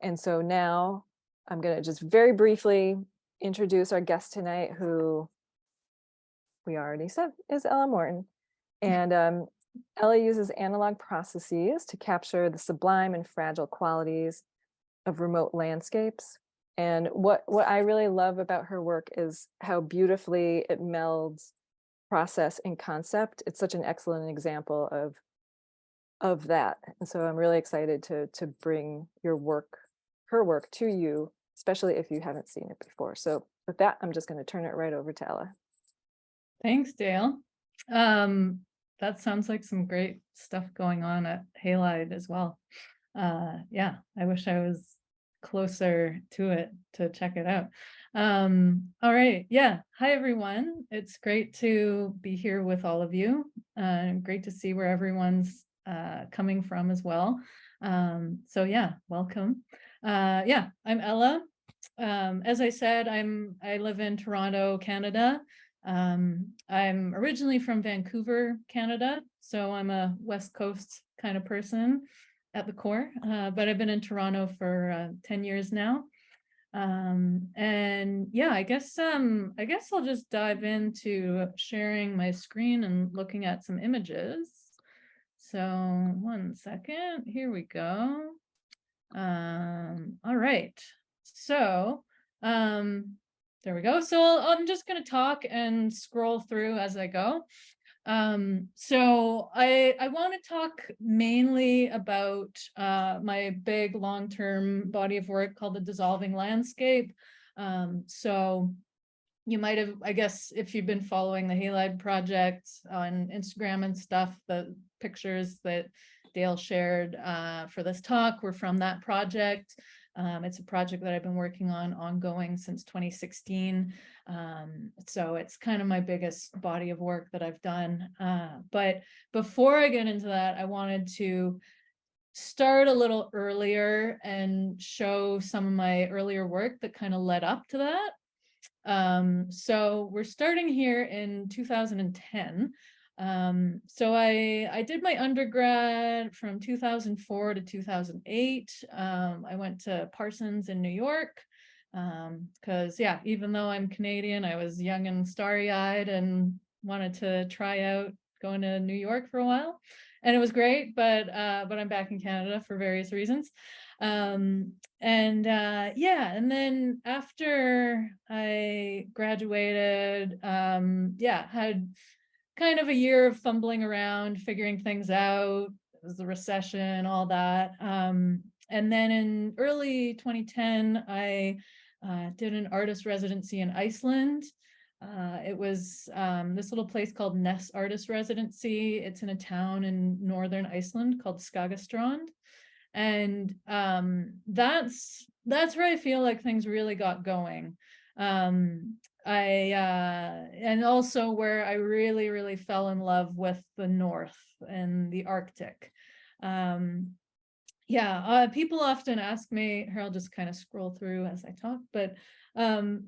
And so now I'm going to just very briefly introduce our guest tonight, who we already said is Ella Morton. And Ella uses analog processes to capture the sublime and fragile qualities of remote landscapes. And what I really love about her work is how beautifully it melds process and concept. It's such an excellent example of that. And so I'm really excited to bring her work to you, especially if you haven't seen it before. So with that, I'm just going to turn it right over to Ella. Thanks, Dale. That sounds like some great stuff going on at Halide as well. Yeah, I wish I was closer to it to check it out. All right, yeah. Hi, everyone. It's great to be here with all of you. Great to see where everyone's coming from as well. So yeah, welcome. Yeah, I'm Ella. As I said, I live in Toronto, Canada. I'm originally from Vancouver, Canada, so I'm a West Coast kind of person at the core, but I've been in Toronto for 10 years now. And yeah, I guess I'll just dive into sharing my screen and looking at some images. So 1 second, here we go. All right, so there we go. So I'm just going to talk and scroll through as I go. So I want to talk mainly about my big long-term body of work called The Dissolving Landscape. So you might have, I guess, if you've been following the Halide Project on Instagram and stuff, the pictures that Dale shared for this talk were from that project. It's a project that I've been working on ongoing since 2016. So it's kind of my biggest body of work that I've done. But before I get into that, I wanted to start a little earlier and show some of my earlier work that kind of led up to that. So we're starting here in 2010. So I did my undergrad from 2004 to 2008. I went to Parsons in New York because yeah, even though I'm Canadian, I was young and starry-eyed and wanted to try out going to New York for a while. And it was great, but I'm back in Canada for various reasons. Yeah, and then after I graduated, yeah, had kind of a year of fumbling around, figuring things out. It was the recession, all that. And then in early 2010, I did an artist residency in Iceland. It was this little place called Ness Artist Residency. It's in a town in northern Iceland called Skagastrand. And that's where I feel like things really got going. And also where I really fell in love with the North and the Arctic. Yeah, people often ask me, here I'll just kind of scroll through as I talk, but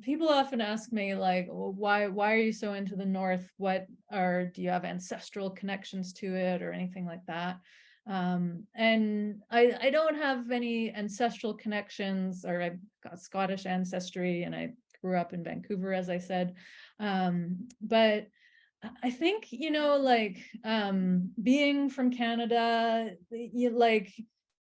people often ask me like, well, why are you so into the North? Do you have ancestral connections to it or anything like that? And I don't have any ancestral connections, or I've got Scottish ancestry and I grew up in Vancouver, as I said. But I think, like being from Canada, like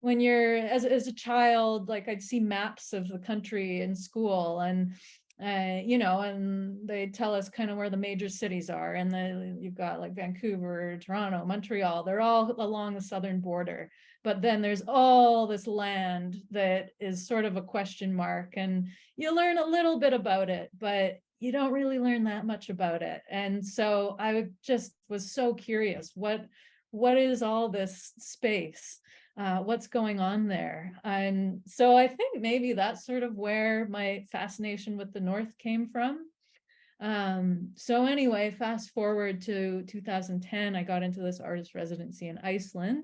when you're as a child, like I'd see maps of the country in school and and they tell us kind of where the major cities are, and then you've got like Vancouver, Toronto, Montreal, they're all along the southern border. But then there's all this land that is sort of a question mark, and you learn a little bit about it, but you don't really learn that much about it. And so I just was so curious, what is all this space? What's going on there? And so I think maybe that's sort of where my fascination with the North came from. So anyway, fast forward to 2010, I got into this artist residency in Iceland.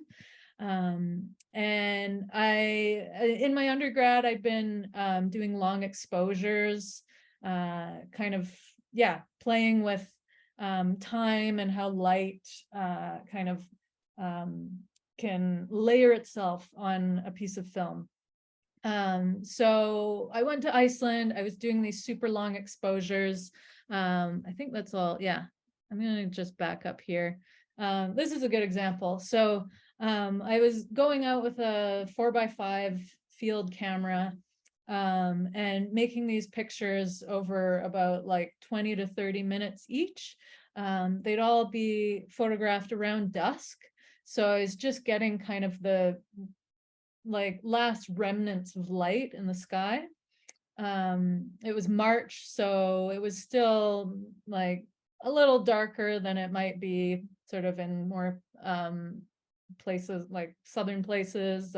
And in my undergrad, I'd been doing long exposures, kind of, yeah, playing with time and how light kind of can layer itself on a piece of film. So I went to Iceland. I was doing these super long exposures. I think that's all. Yeah, I'm gonna just back up here. This is a good example. So I was going out with a 4x5 field camera, and making these pictures over about like 20 to 30 minutes each. They'd all be photographed around dusk. So I was just getting kind of the like last remnants of light in the sky. It was March, so it was still like a little darker than it might be sort of in more places like southern places.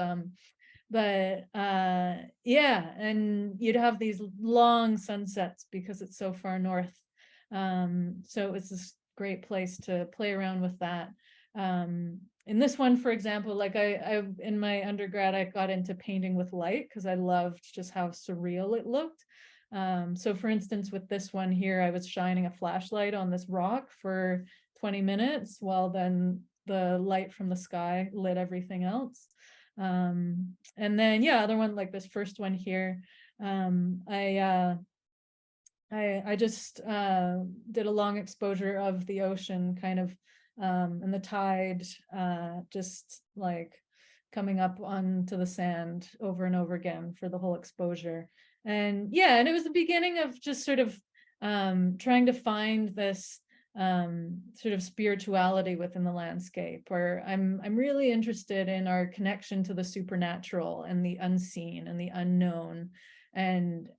But yeah, and you'd have these long sunsets because it's so far north. So it's this great place to play around with that. In this one, for example, like I in my undergrad, I got into painting with light because I loved just how surreal it looked. So for instance, with this one here, I was shining a flashlight on this rock for 20 minutes while then the light from the sky lit everything else. And then, yeah, other one like this first one here, I just did a long exposure of the ocean kind of, and the tide just like coming up onto the sand over and over again for the whole exposure. And yeah, and it was the beginning of just sort of trying to find this sort of spirituality within the landscape, where I'm really interested in our connection to the supernatural and the unseen and the unknown. And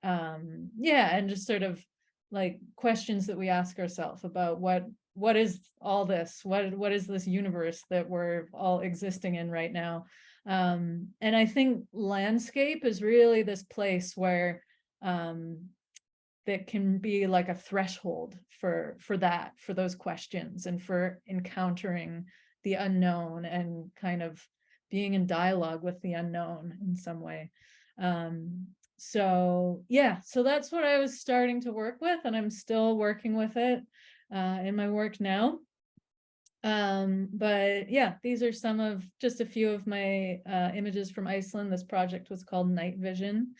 yeah, and just sort of like questions that we ask ourselves about what is all this, what is this universe that we're all existing in right now. And I think landscape is really this place where that can be like a threshold for that, for those questions and for encountering the unknown and kind of being in dialogue with the unknown in some way. So yeah, so that's what I was starting to work with, and I'm still working with it in my work now. But yeah, these are some of just a few of my images from Iceland. This project was called Night Vision.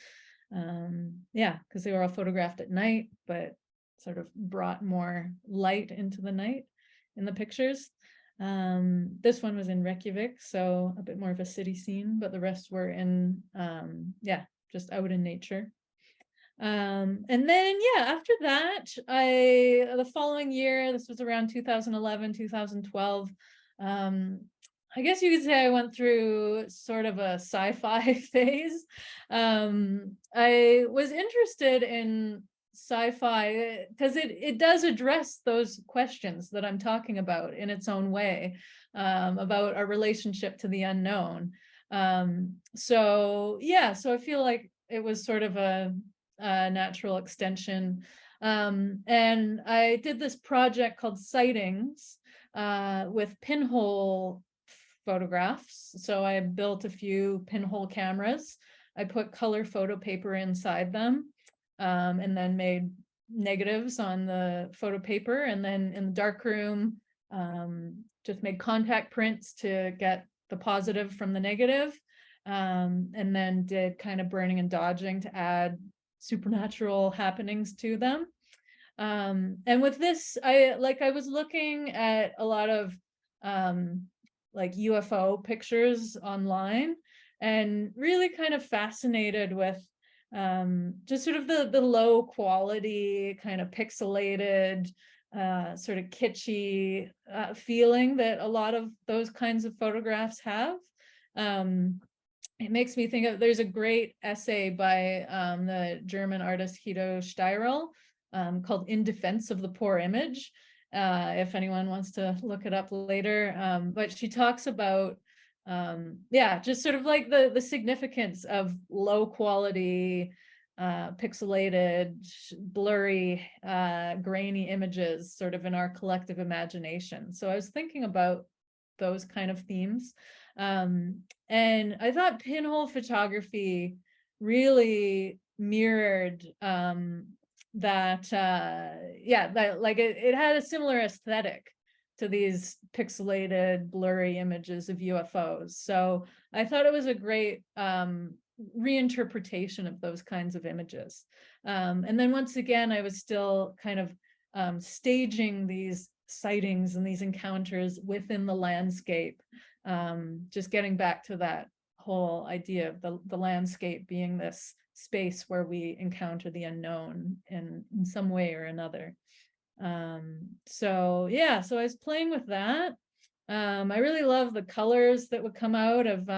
Yeah, because they were all photographed at night, but sort of brought more light into the night in the pictures. This one was in Reykjavik, so a bit more of a city scene, but the rest were in yeah, just out in nature. And then yeah, after that, the following year, this was around 2011, 2012. I guess you could say I went through sort of a sci-fi phase. I was interested in sci-fi because it does address those questions that I'm talking about in its own way, about our relationship to the unknown. So yeah, so I feel like it was sort of a natural extension. And I did this project called Sightings with pinhole photographs. So I built a few pinhole cameras. I put color photo paper inside them, and then made negatives on the photo paper. And then in the darkroom, just made contact prints to get the positive from the negative. And then did kind of burning and dodging to add supernatural happenings to them. And with this, I was looking at a lot of like UFO pictures online and really kind of fascinated with just sort of the low quality, kind of pixelated, sort of kitschy feeling that a lot of those kinds of photographs have. It makes me think of, there's a great essay by the German artist Guido Steyrel called In Defense of the Poor Image, if anyone wants to look it up later. But she talks about, yeah, just sort of like the significance of low quality, pixelated, blurry, grainy images sort of in our collective imagination. So I was thinking about those kind of themes. And I thought pinhole photography really mirrored that yeah, that like it had a similar aesthetic to these pixelated blurry images of UFOs. So I thought it was a great reinterpretation of those kinds of images. And then once again, I was still kind of staging these sightings and these encounters within the landscape, just getting back to that whole idea of the landscape being this space where we encounter the unknown in some way or another. So yeah, so I was playing with that. I really love the colors that would come out of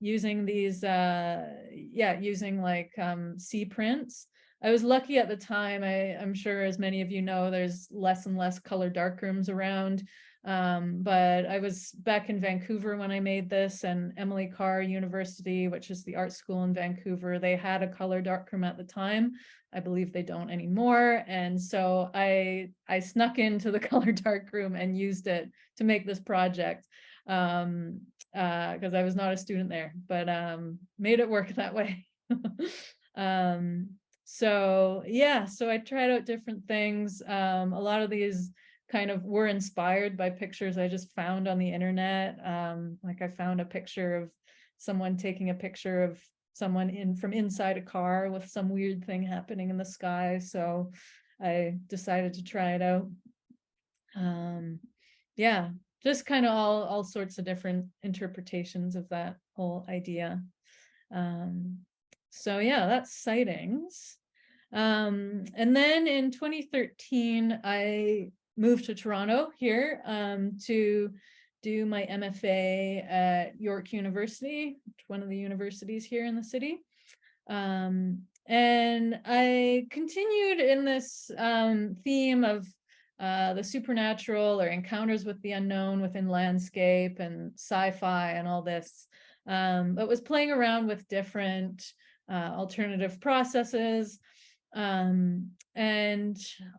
using these, using like sea prints. I was lucky at the time. I'm sure, as many of you know, there's less and less color darkrooms around. But I was back in Vancouver when I made this, and Emily Carr University, which is the art school in Vancouver, they had a color darkroom at the time. I believe they don't anymore. And so I snuck into the color darkroom and used it to make this project, because I was not a student there, but made it work that way. So yeah, so I tried out different things. A lot of these kind of were inspired by pictures I just found on the internet. Like I found a picture of someone taking a picture of someone from inside a car with some weird thing happening in the sky. So I decided to try it out. Yeah, just kind of all sorts of different interpretations of that whole idea. So yeah, that's sightings. And then in 2013, I moved to Toronto here to do my MFA at York University, one of the universities here in the city. And I continued in this theme of the supernatural, or encounters with the unknown within landscape and sci-fi and all this, but was playing around with different alternative processes. And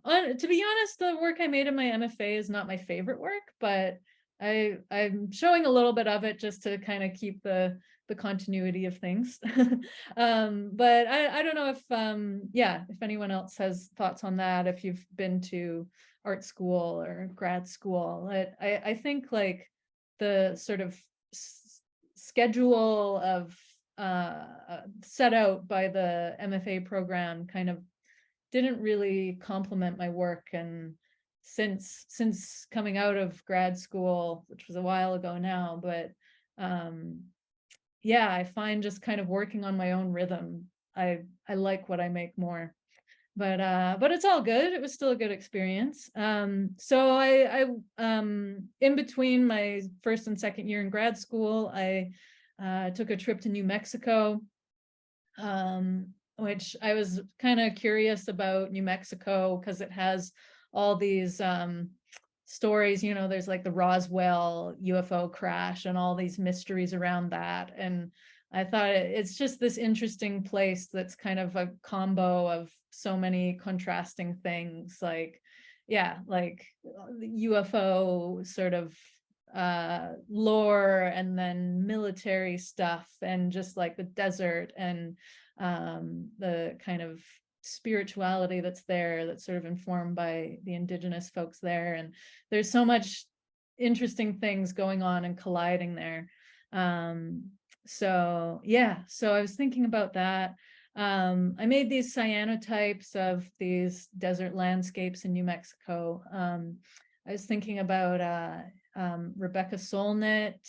to be honest, the work I made in my MFA is not my favorite work, but I'm showing a little bit of it just to kind of keep the continuity of things. But I don't know if if anyone else has thoughts on that, if you've been to art school or grad school. I think like the sort of schedule of set out by the MFA program kind of didn't really complement my work. And since coming out of grad school, which was a while ago now, but yeah, I find just kind of working on my own rhythm, I like what I make more. But it's all good. It was still a good experience. So I in between my first and second year in grad school, I took a trip to New Mexico, which I was kind of curious about New Mexico because it has all these stories. You know, there's like the Roswell UFO crash and all these mysteries around that. And I thought it's just this interesting place that's kind of a combo of so many contrasting things, like, yeah, like UFO sort of lore, and then military stuff, and just like the desert, and the kind of spirituality that's there, that's sort of informed by the indigenous folks there. And there's so much interesting things going on and colliding there. So yeah, so I was thinking about that. I made these cyanotypes of these desert landscapes in New Mexico. I was thinking about Rebecca Solnit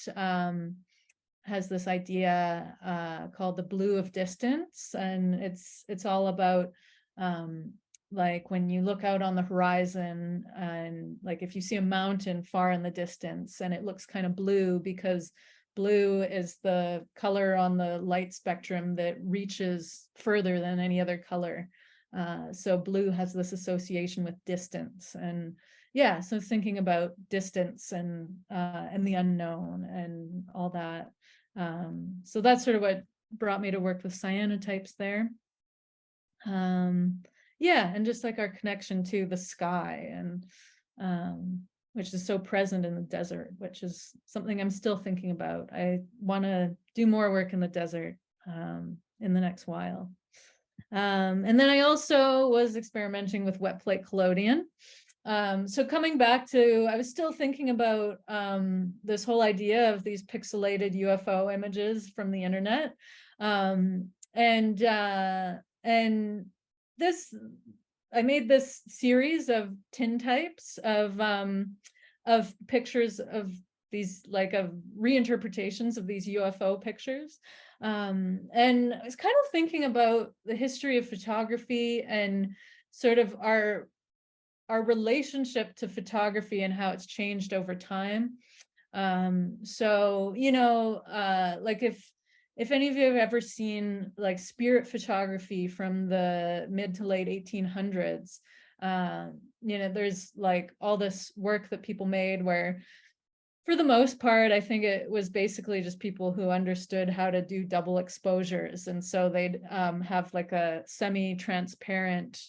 has this idea called the blue of distance, and it's all about like when you look out on the horizon, and like if you see a mountain far in the distance and it looks kind of blue, because blue is the color on the light spectrum that reaches further than any other color. So blue has this association with distance. And yeah, so thinking about distance and the unknown and all that. So that's sort of what brought me to work with cyanotypes there. Yeah, and just like our connection to the sky, and which is so present in the desert, which is something I'm still thinking about. I want to do more work in the desert in the next while. And then I also was experimenting with wet plate collodion. So coming back to, I was still thinking about this whole idea of these pixelated UFO images from the internet. And this, I made this series of tintypes of pictures of these, like, of reinterpretations of these UFO pictures. And I was kind of thinking about the history of photography and sort of our relationship to photography and how it's changed over time. So, like, if any of you have ever seen like spirit photography from the mid to late 1800s, there's like all this work that people made where, for the most part, I think it was basically just people who understood how to do double exposures. And so they'd have like a semi-transparent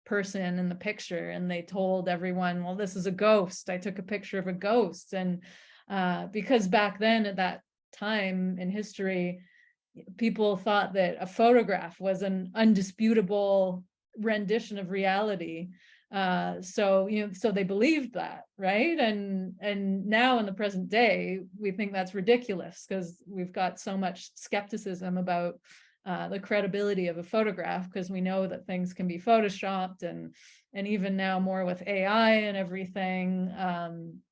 person in the picture, and they told everyone, well, this is a ghost. I took a picture of a ghost. And because back then, at that time in history, people thought that a photograph was an undisputable rendition of reality. So they believed that, right? And now in the present day, we think that's ridiculous because we've got so much skepticism about the credibility of a photograph, because we know that things can be photoshopped, and even now more with AI and everything.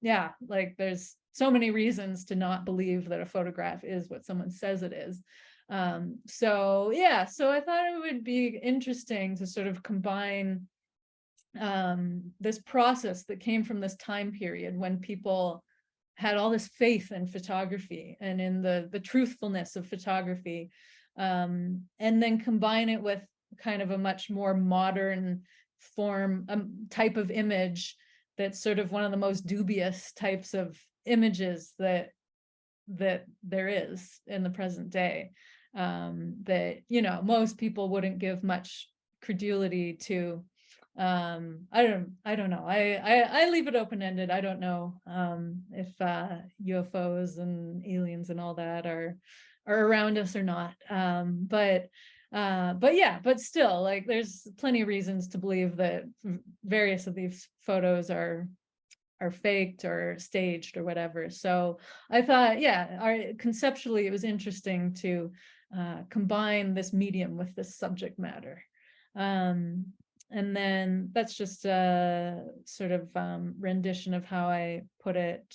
Yeah, like there's so many reasons to not believe that a photograph is what someone says it is. So yeah, so I thought it would be interesting to sort of combine this process that came from this time period when people had all this faith in photography and in the truthfulness of photography, and then combine it with kind of a much more modern form, type of image that's sort of one of the most dubious types of images that there is in the present day, that most people wouldn't give much credulity to. I don't know. I leave it open-ended. I don't know if UFOs and aliens and all that are around us or not. But yeah, but still, like, there's plenty of reasons to believe that various of these photos are faked or staged or whatever. So I thought, yeah, conceptually it was interesting to combine this medium with this subject matter. And then that's just a sort of rendition of how I put it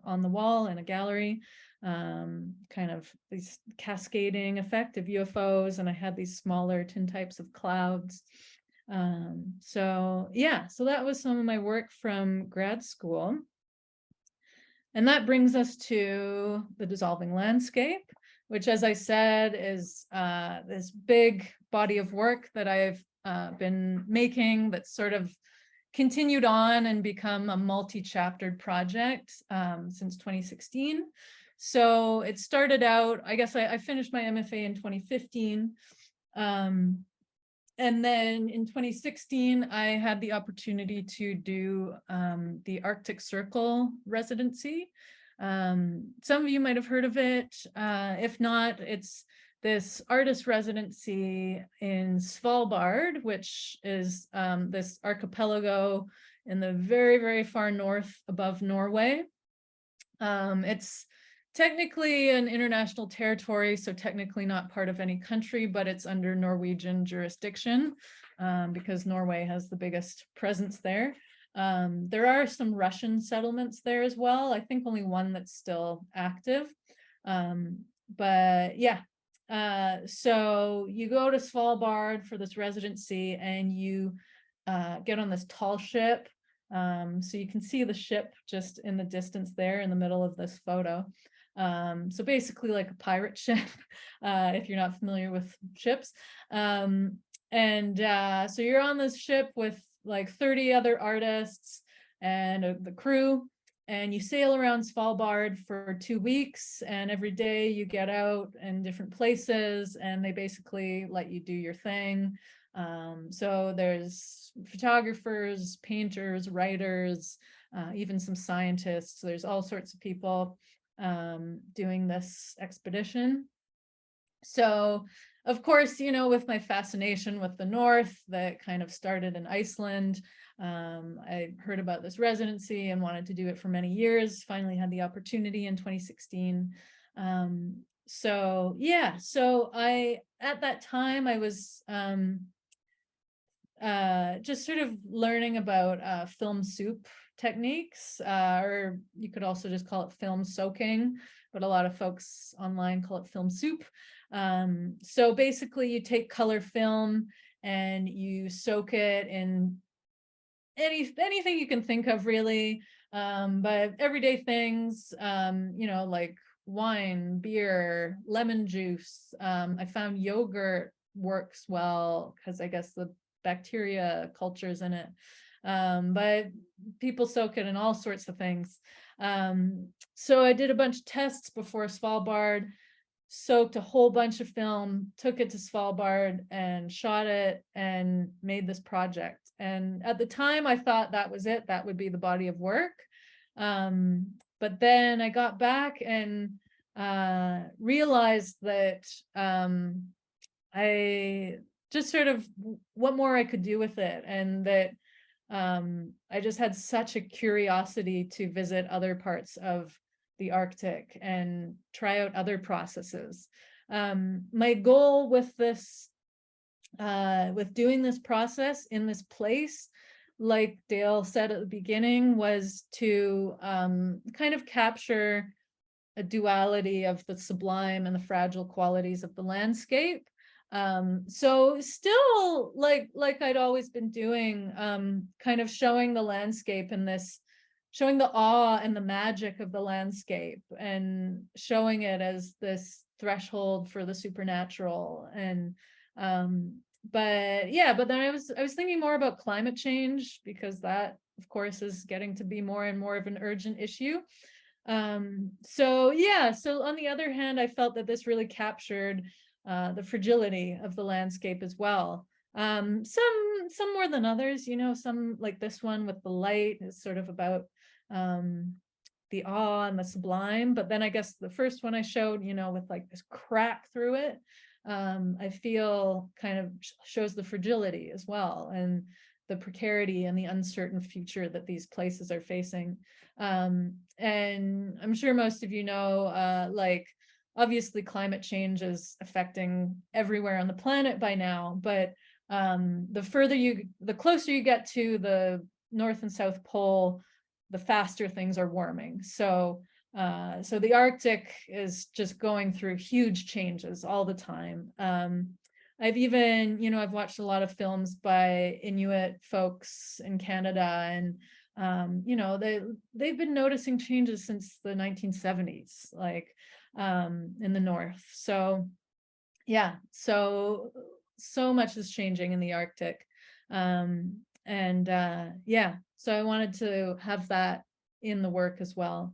on the wall in a gallery, kind of this cascading effect of UFOs. And I had these smaller tintypes of clouds. So yeah, so that was some of my work from grad school. And that brings us to the dissolving landscape, which, as I said, is this big body of work that I've been making that's sort of continued on and become a multi-chaptered project since 2016. So it started out, I guess I finished my MFA in 2015. And then in 2016, I had the opportunity to do the Arctic Circle residency. Some of you might have heard of it. If not, it's this artist residency in Svalbard, which is this archipelago in the very, very far north above Norway. It's technically an international territory, so technically not part of any country, but it's under Norwegian jurisdiction because Norway has the biggest presence there. There are some Russian settlements there as well. I think only one that's still active. But yeah, so you go to Svalbard for this residency, and you get on this tall ship. So you can see the ship just in the distance there in the middle of this photo. So basically like a pirate ship, if you're not familiar with ships. So you're on this ship with like 30 other artists and the crew, and you sail around Svalbard for 2 weeks, and every day you get out in different places, and they basically let you do your thing. So there's photographers, painters, writers, even some scientists. There's all sorts of people doing this expedition. So, of course, with my fascination with the North that kind of started in Iceland, I heard about this residency and wanted to do it for many years. Finally had the opportunity in 2016. So yeah, so at that time I was just sort of learning about film soup techniques, or you could also just call it film soaking, but a lot of folks online call it film soup. So basically, you take color film and you soak it in anything you can think of, really, but everyday things, like wine, beer, lemon juice. I found yogurt works well because I guess the bacteria cultures in it. But people soak it in all sorts of things. So I did a bunch of tests before Svalbard, soaked a whole bunch of film, took it to Svalbard and shot it and made this project. And at the time I thought that was it, that would be the body of work. But then I got back and realized that I just sort of what more I could do with it, and that I just had such a curiosity to visit other parts of the Arctic and try out other processes. My goal with this, with doing this process in this place, like Dale said at the beginning, was to kind of capture a duality of the sublime and the fragile qualities of the landscape. So still, like I'd always been doing, kind of showing the landscape in this, showing the awe and the magic of the landscape, and showing it as this threshold for the supernatural. And but yeah, but then I was thinking more about climate change, because that, of course, is getting to be more and more of an urgent issue. So yeah, so on the other hand, I felt that this really captured the fragility of the landscape as well. Some more than others, some, like this one with the light, is sort of about the awe and the sublime. But then I guess the first one I showed, with like this crack through it, I feel kind of shows the fragility as well, and the precarity and the uncertain future that these places are facing. And I'm sure most of you know, like, obviously climate change is affecting everywhere on the planet by now, but the closer you get to the North and South Pole, the faster things are warming. So the Arctic is just going through huge changes all the time. I've even, I've watched a lot of films by Inuit folks in Canada, and they've been noticing changes since the 1970s, like in the North. So yeah, so much is changing in the Arctic. And yeah, so I wanted to have that in the work as well.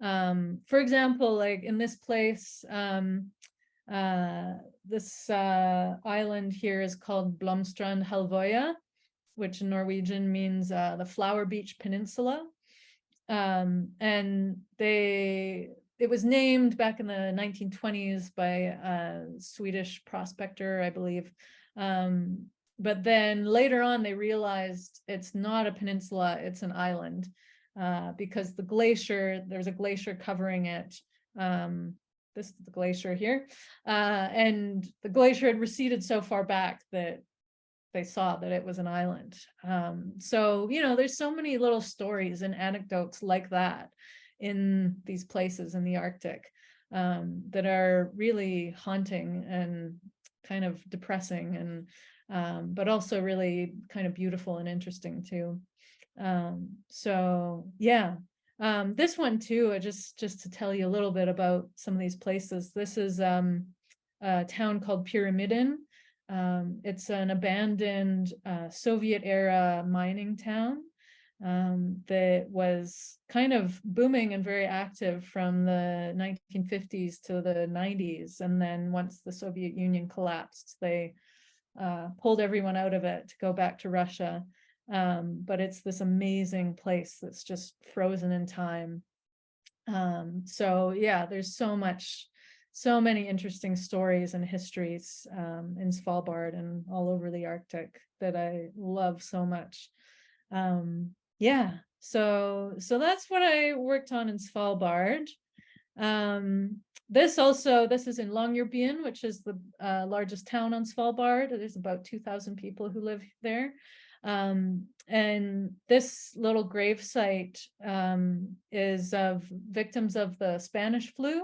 For example, like in this place, this island here is called Blomstrand Halvøya, which in Norwegian means the Flower Beach Peninsula. And it was named back in the 1920s by a Swedish prospector, I believe. But then later on, they realized it's not a peninsula, it's an island, because there's a glacier covering it. This is the glacier here. And the glacier had receded so far back that they saw that it was an island. So, there's so many little stories and anecdotes like that in these places in the Arctic, that are really haunting and kind of depressing, and but also really kind of beautiful and interesting too. So yeah, this one too, just to tell you a little bit about some of these places. This is a town called Pyramiden. It's an abandoned Soviet era mining town that was kind of booming and very active from the 1950s to the 90s. And then once the Soviet Union collapsed, they pulled everyone out of it to go back to Russia. But it's this amazing place that's just frozen in time. So yeah, there's so many interesting stories and histories in Svalbard and all over the Arctic that I love so much. Yeah, so that's what I worked on in Svalbard. This is in Longyearbyen, which is the largest town on Svalbard. There's about 2,000 people who live there. And this little grave site is of victims of the Spanish flu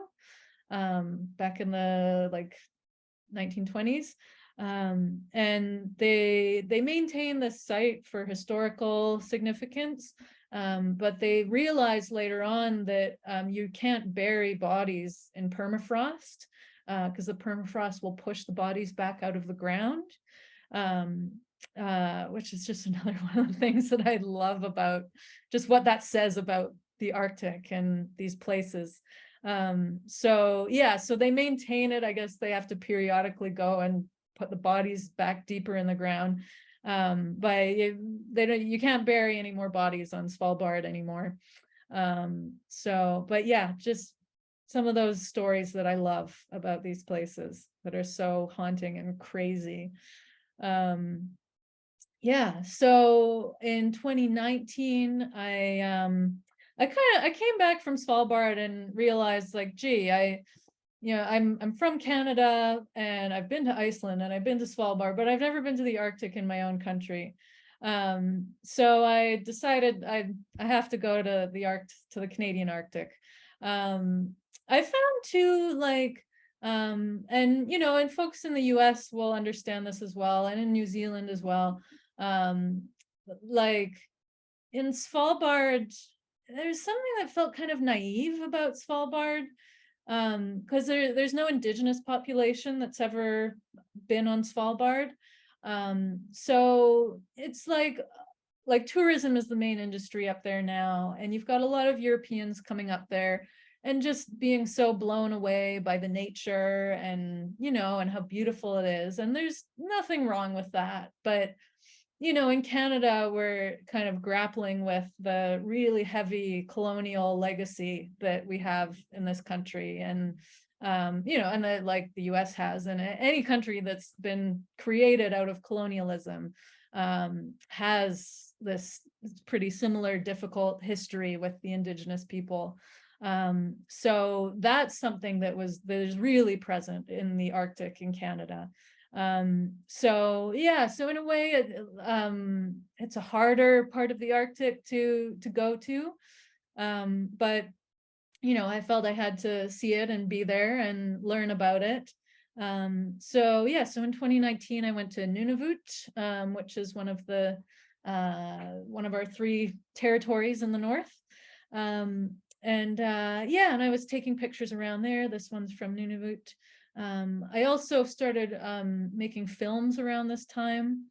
back in the like 1920s. And they maintain this site for historical significance. But they realized later on that you can't bury bodies in permafrost because the permafrost will push the bodies back out of the ground, which is just another one of the things that I love about just what that says about the Arctic and these places. So yeah, so they maintain it. I guess they have to periodically go and put the bodies back deeper in the ground. But you can't bury any more bodies on Svalbard anymore. But yeah, just some of those stories that I love about these places that are so haunting and crazy. Yeah, so in 2019, I came back from Svalbard and realized like, gee, I'm from Canada and I've been to Iceland and I've been to Svalbard, but I've never been to the Arctic in my own country. So I decided I have to go to the Canadian Arctic. I found too, like, and and folks in the US will understand this as well, and in New Zealand as well. Like in Svalbard, there's something that felt kind of naive about Svalbard, because there's no indigenous population that's ever been on Svalbard. So it's like tourism is the main industry up there now, and you've got a lot of Europeans coming up there and just being so blown away by the nature and and how beautiful it is. And there's nothing wrong with that, but in Canada, we're kind of grappling with the really heavy colonial legacy that we have in this country. And, and that like the US has, and any country that's been created out of colonialism has this pretty similar difficult history with the indigenous people. So that's something that is really present in the Arctic in Canada. So yeah, so in a way, it's a harder part of the Arctic to go to, but I felt I had to see it and be there and learn about it. So yeah, so in 2019, I went to Nunavut, which is one of our 3 territories in the north. And I was taking pictures around there. This one's from Nunavut. I also started making films around this time.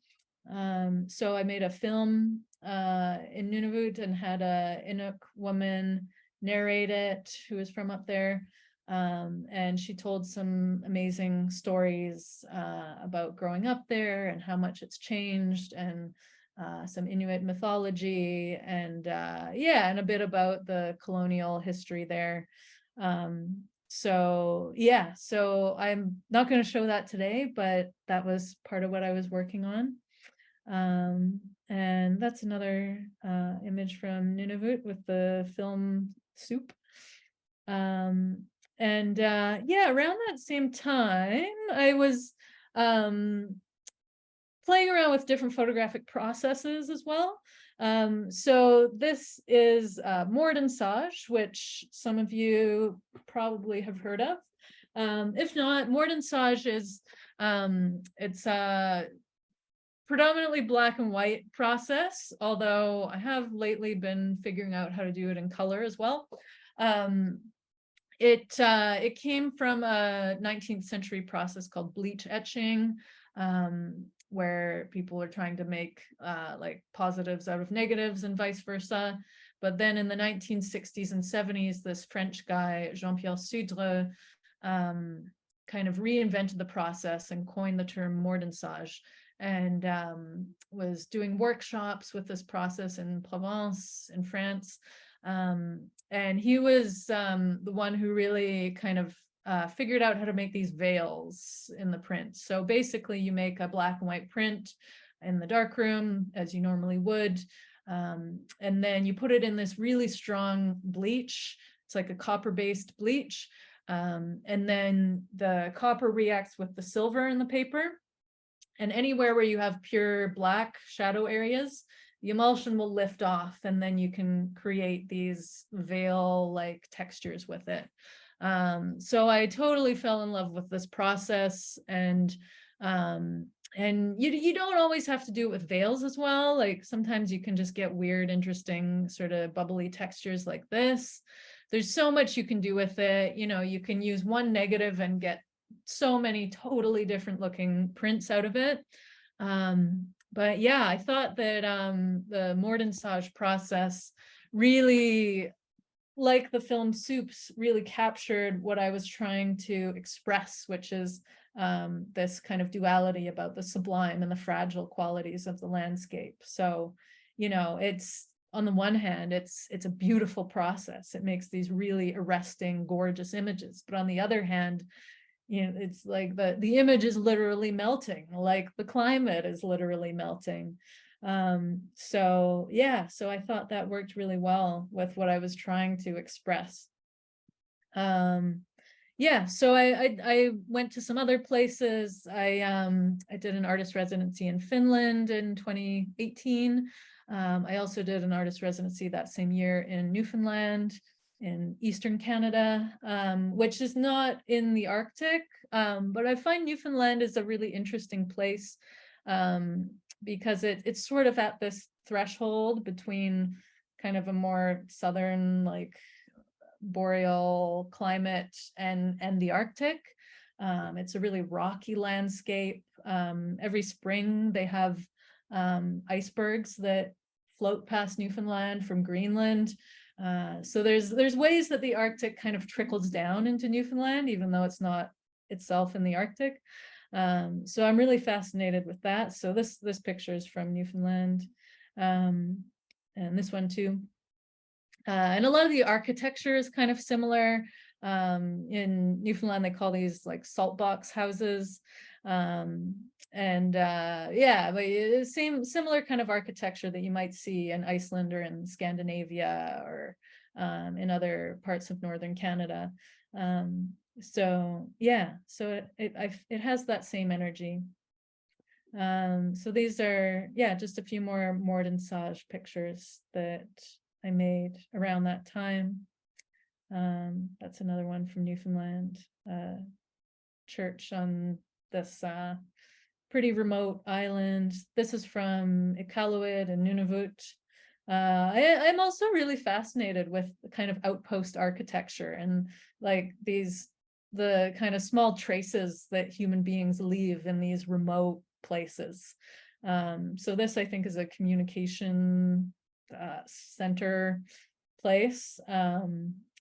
So I made a film in Nunavut and had a Inuk woman narrate it who was from up there. And she told some amazing stories about growing up there and how much it's changed, and some Inuit mythology, and and a bit about the colonial history there. So yeah, so I'm not going to show that today, but that was part of what I was working on. And that's another image from Nunavut with the film soup. And around that same time, I was playing around with different photographic processes as well. So this is mordensage, which some of you probably have heard of. If not, mordensage is it's a predominantly black and white process, although I have lately been figuring out how to do it in color as well. It came from a 19th century process called bleach etching, where people are trying to make like positives out of negatives and vice versa. But then in the 1960s and 70s, this French guy, Jean-Pierre Sudre, kind of reinvented the process and coined the term mordensage, and was doing workshops with this process in Provence, in France. And he was the one who really kind of figured out how to make these veils in the print. So basically you make a black and white print in the darkroom as you normally would. And then you put it in this really strong bleach It's like a copper-based bleach. And then the copper reacts with the silver in the paper. And anywhere where you have pure black shadow areas, the emulsion will lift off, and then you can create these veil-like textures with it. So I totally fell in love with this process, and you don't always have to do it with veils as well. Like sometimes you can just get weird, interesting, sort of bubbly textures like this. There's so much you can do with it. You know, you can use one negative and get so many totally different looking prints out of it. But yeah, I thought that the Mortensage process really, like the film Soups, really captured what I was trying to express, which is this kind of duality about the sublime and the fragile qualities of the landscape. So, you know, it's, on the one hand, it's a beautiful process. It makes these really arresting, gorgeous images. But on the other hand, you know, it's like the image is literally melting, like the climate is literally melting. So yeah, so I thought that worked really well with what I was trying to express. Yeah, so I went to some other places. I did an artist residency in Finland in 2018. I also did an artist residency that same year in Newfoundland, in Eastern Canada, which is not in the Arctic, but I find Newfoundland is a really interesting place, because it's sort of at this threshold between kind of a more southern, like boreal climate and the Arctic. It's a really rocky landscape. Every spring they have icebergs that float past Newfoundland from Greenland. So there's ways that the Arctic kind of trickles down into Newfoundland, even though it's not itself in the Arctic. So I'm really fascinated with that. So this picture is from Newfoundland, and this one too. And a lot of the architecture is kind of similar. In Newfoundland, they call these like salt box houses. Yeah, but similar kind of architecture that you might see in Iceland or in Scandinavia, or in other parts of northern Canada. So yeah, so it has that same energy. So these are, yeah, just a few more Mortensage pictures that I made around that time. That's another one from Newfoundland, church on this pretty remote island. This is from Iqaluit and Nunavut. I'm also really fascinated with the kind of outpost architecture and like the kind of small traces that human beings leave in these remote places. So this, I think, is a communication center place.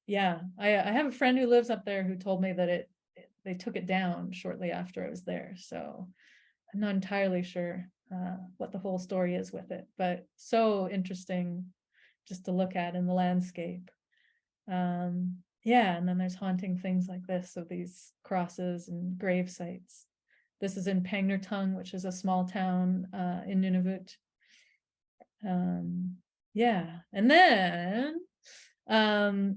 Yeah, I have a friend who lives up there who told me that they took it down shortly after I was there. So I'm not entirely sure what the whole story is with it, but so interesting just to look at in the landscape. Yeah, and then there's haunting things like this of these crosses and grave sites. This is in Pangnertung, which is a small town in Nunavut. Yeah, and then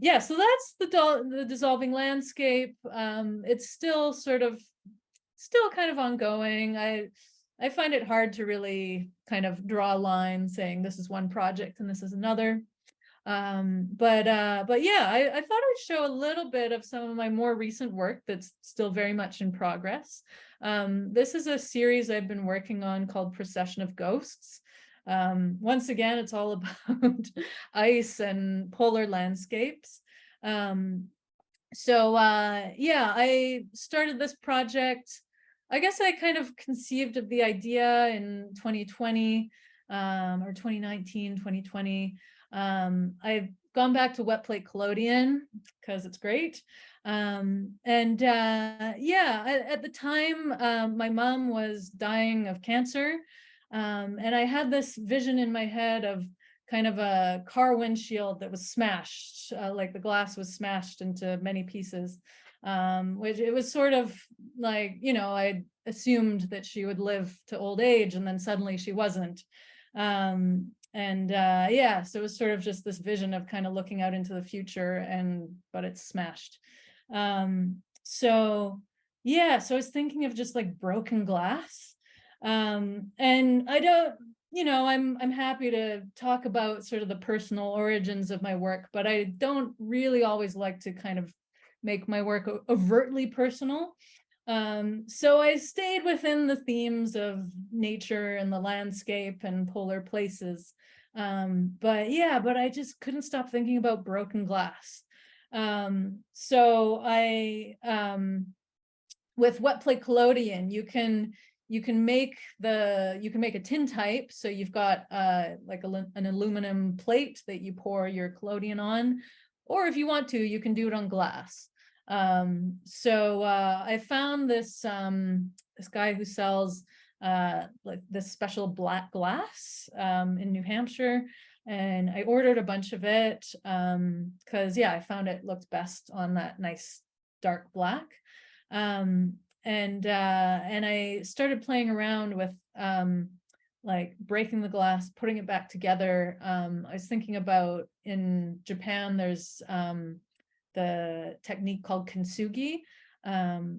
yeah, so that's the dissolving landscape. It's still kind of ongoing. I find it hard to really kind of draw a line saying this is one project and this is another. But yeah, I thought I'd show a little bit of some of my more recent work that's still very much in progress. This is a series I've been working on called Procession of Ghosts. Once again, it's all about ice and polar landscapes. So yeah, I started this project. I guess I kind of conceived of the idea in 2020, or 2019, 2020. I've gone back to wet plate collodion because it's great. Yeah, at the time, my mom was dying of cancer. And I had this vision in my head of kind of a car windshield that was smashed, like the glass was smashed into many pieces, which it was sort of like, you know, I assumed that she would live to old age and then suddenly she wasn't. yeah, so it was sort of just this vision of kind of looking out into the future, but it's smashed. So yeah, so I was thinking of just like broken glass. And I don't, I'm happy to talk about sort of the personal origins of my work, but I don't really always like to kind of make my work overtly personal. So I stayed within the themes of nature and the landscape and polar places. But I just couldn't stop thinking about broken glass. So with wet plate collodion, you can make a tintype. So you've got like an aluminum plate that you pour your collodion on, or if you want to, you can do it on glass. So I found this guy who sells like this special black glass in New Hampshire, and I ordered a bunch of it because yeah, I found it looked best on that nice dark black. And I started playing around with like breaking the glass, putting it back together. I was thinking about, in Japan, there's the technique called kintsugi,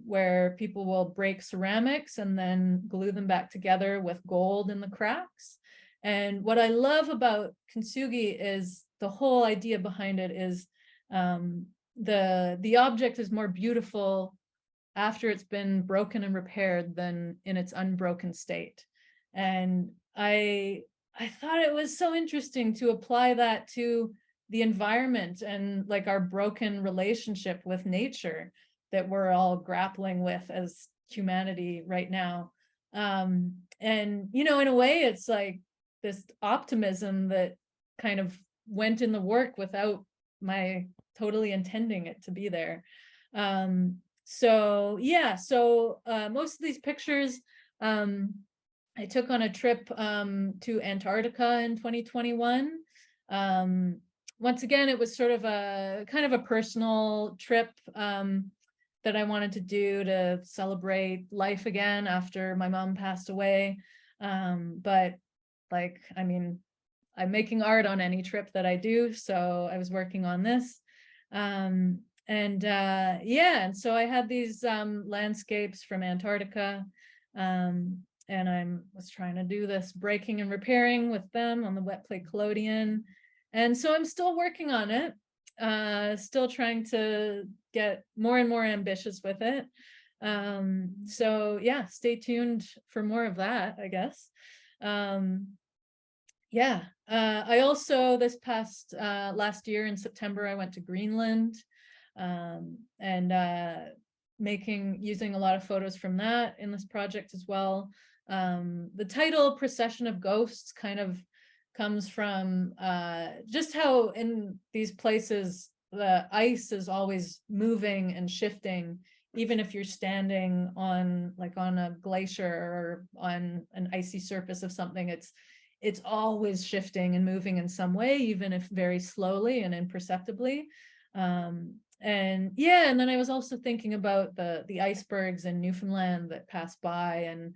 where people will break ceramics and then glue them back together with gold in the cracks. And what I love about kintsugi is the whole idea behind it is the object is more beautiful after it's been broken and repaired than in its unbroken state. And I thought it was so interesting to apply that to the environment and like our broken relationship with nature that we're all grappling with as humanity right now. And in a way, it's like this optimism that kind of went in the work without my totally intending it to be there. So yeah, so most of these pictures I took on a trip to Antarctica in 2021. Once again, it was sort of a kind of a personal trip that I wanted to do to celebrate life again after my mom passed away. But like, I mean, I'm making art on any trip that I do, so I was working on this. Yeah, and so I had these landscapes from Antarctica, and I was trying to do this breaking and repairing with them on the wet plate collodion. And so I'm still working on it, still trying to get more and more ambitious with it. So yeah, stay tuned for more of that, I guess. Yeah, I also, this past last year in September, I went to Greenland, and using a lot of photos from that in this project as well. The title Procession of Ghosts kind of comes from just how in these places the ice is always moving and shifting, even if you're standing on a glacier or on an icy surface of something. It's always shifting and moving in some way, even if very slowly and imperceptibly. And yeah, and then I was also thinking about the icebergs in Newfoundland that pass by, and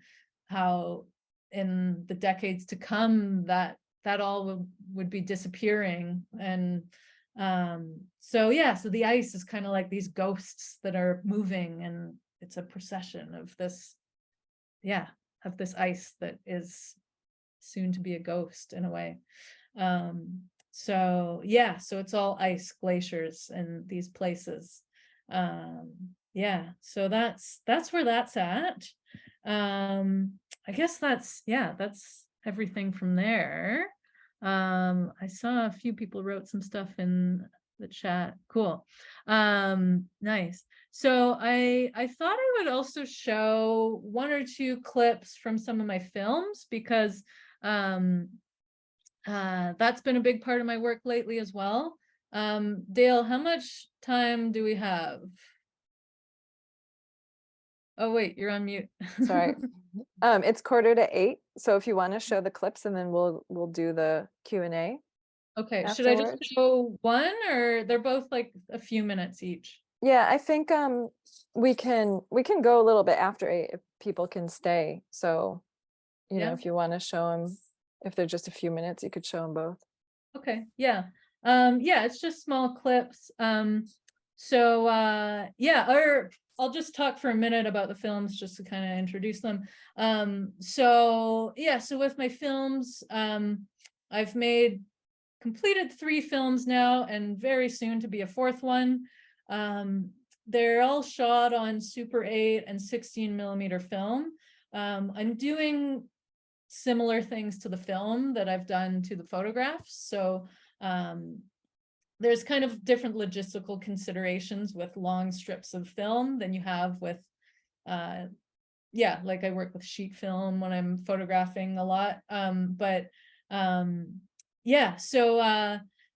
how in the decades to come that all would be disappearing. And so yeah, so the ice is kind of like these ghosts that are moving, and it's a procession of this, yeah, of this ice that is soon to be a ghost in a way. So yeah, so it's all ice, glaciers, and these places. Yeah, so that's where that's at. I guess that's everything from there. I saw a few people wrote some stuff in the chat. Cool. Nice. So I thought I would also show one or two clips from some of my films, because that's been a big part of my work lately as well. Dale, how much time do we have? Oh wait, you're on mute. Sorry. It's 7:45, so if you want to show the clips, and then we'll do the Q&A. Okay, should I just afterwards. show one, or they're both like a few minutes each? Yeah, I think we can go a little bit after 8 if people can stay. So, Yeah. if you want to show them if they're just a few minutes, you could show them both. Okay, yeah. Yeah, it's just small clips. Yeah, or I'll just talk for a minute about the films just to kind of introduce them. So with my films, I've completed 3 films now, and very soon to be a 4th one. They're all shot on Super 8 and 16mm film. I'm doing similar things to the film that I've done to the photographs. So there's kind of different logistical considerations with long strips of film than you have with, like I work with sheet film when I'm photographing a lot.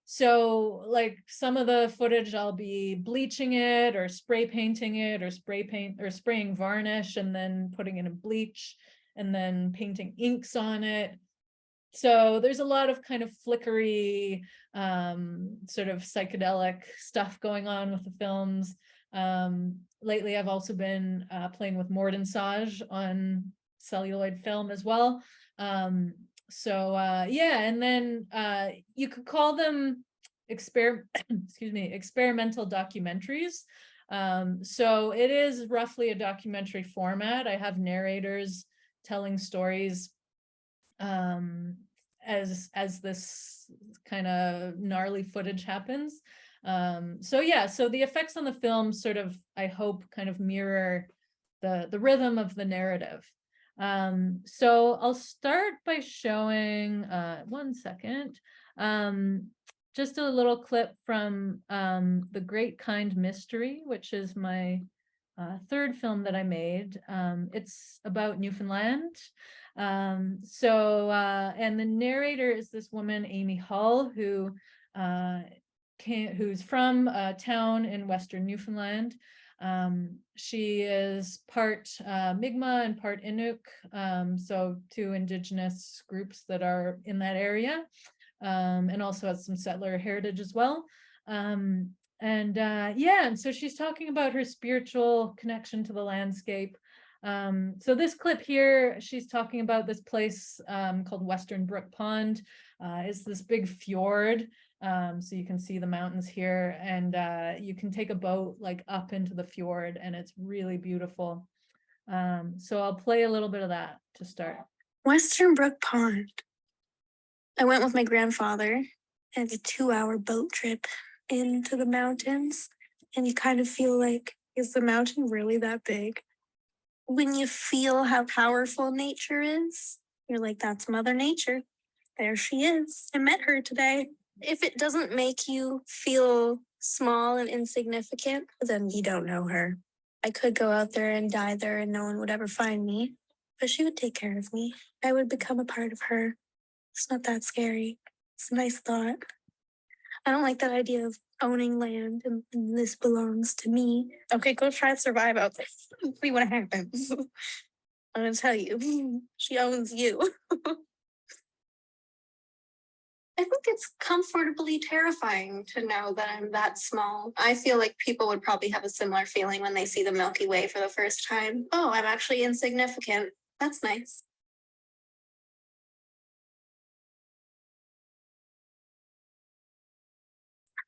So like some of the footage I'll be bleaching it or spray painting it or spraying varnish and then putting in a bleach and then painting inks on it. So there's a lot of kind of flickery, sort of psychedelic stuff going on with the films. Lately, I've also been playing with mordensage on celluloid film as well. And then you could call them experimental documentaries. So it is roughly a documentary format. I have narrators telling stories as this kind of gnarly footage happens. So the effects on the film sort of, I hope, kind of mirror the rhythm of the narrative. So I'll start by showing, 1 second, just a little clip from The Great Kind Mystery, which is my 3rd film that I made. It's about Newfoundland. And the narrator is this woman, Amy Hull, who's from a town in Western Newfoundland. She is part Mi'kmaq and part Inuk, so 2 indigenous groups that are in that area, and also has some settler heritage as well. And so she's talking about her spiritual connection to the landscape. So this clip here, she's talking about this place called Western Brook Pond. It's this big fjord. So you can see the mountains here, and you can take a boat like up into the fjord, and it's really beautiful. So I'll play a little bit of that to start. Western Brook Pond. I went with my grandfather, and it's a 2-hour boat trip into the mountains, and you kind of feel like, is the mountain really that big? When you feel how powerful nature is, you're like, that's Mother Nature. There she is. I met her today. If it doesn't make you feel small and insignificant, then you don't know her. I could go out there and die there and no one would ever find me, but she would take care of me. I would become a part of her. It's not that scary. It's a nice thought. I don't like that idea of owning land and this belongs to me. Okay, go try to survive out there. See what happens. I'm gonna tell you, she owns you. I think it's comfortably terrifying to know that I'm that small. I feel like people would probably have a similar feeling when they see the Milky Way for the first time. Oh, I'm actually insignificant. That's nice.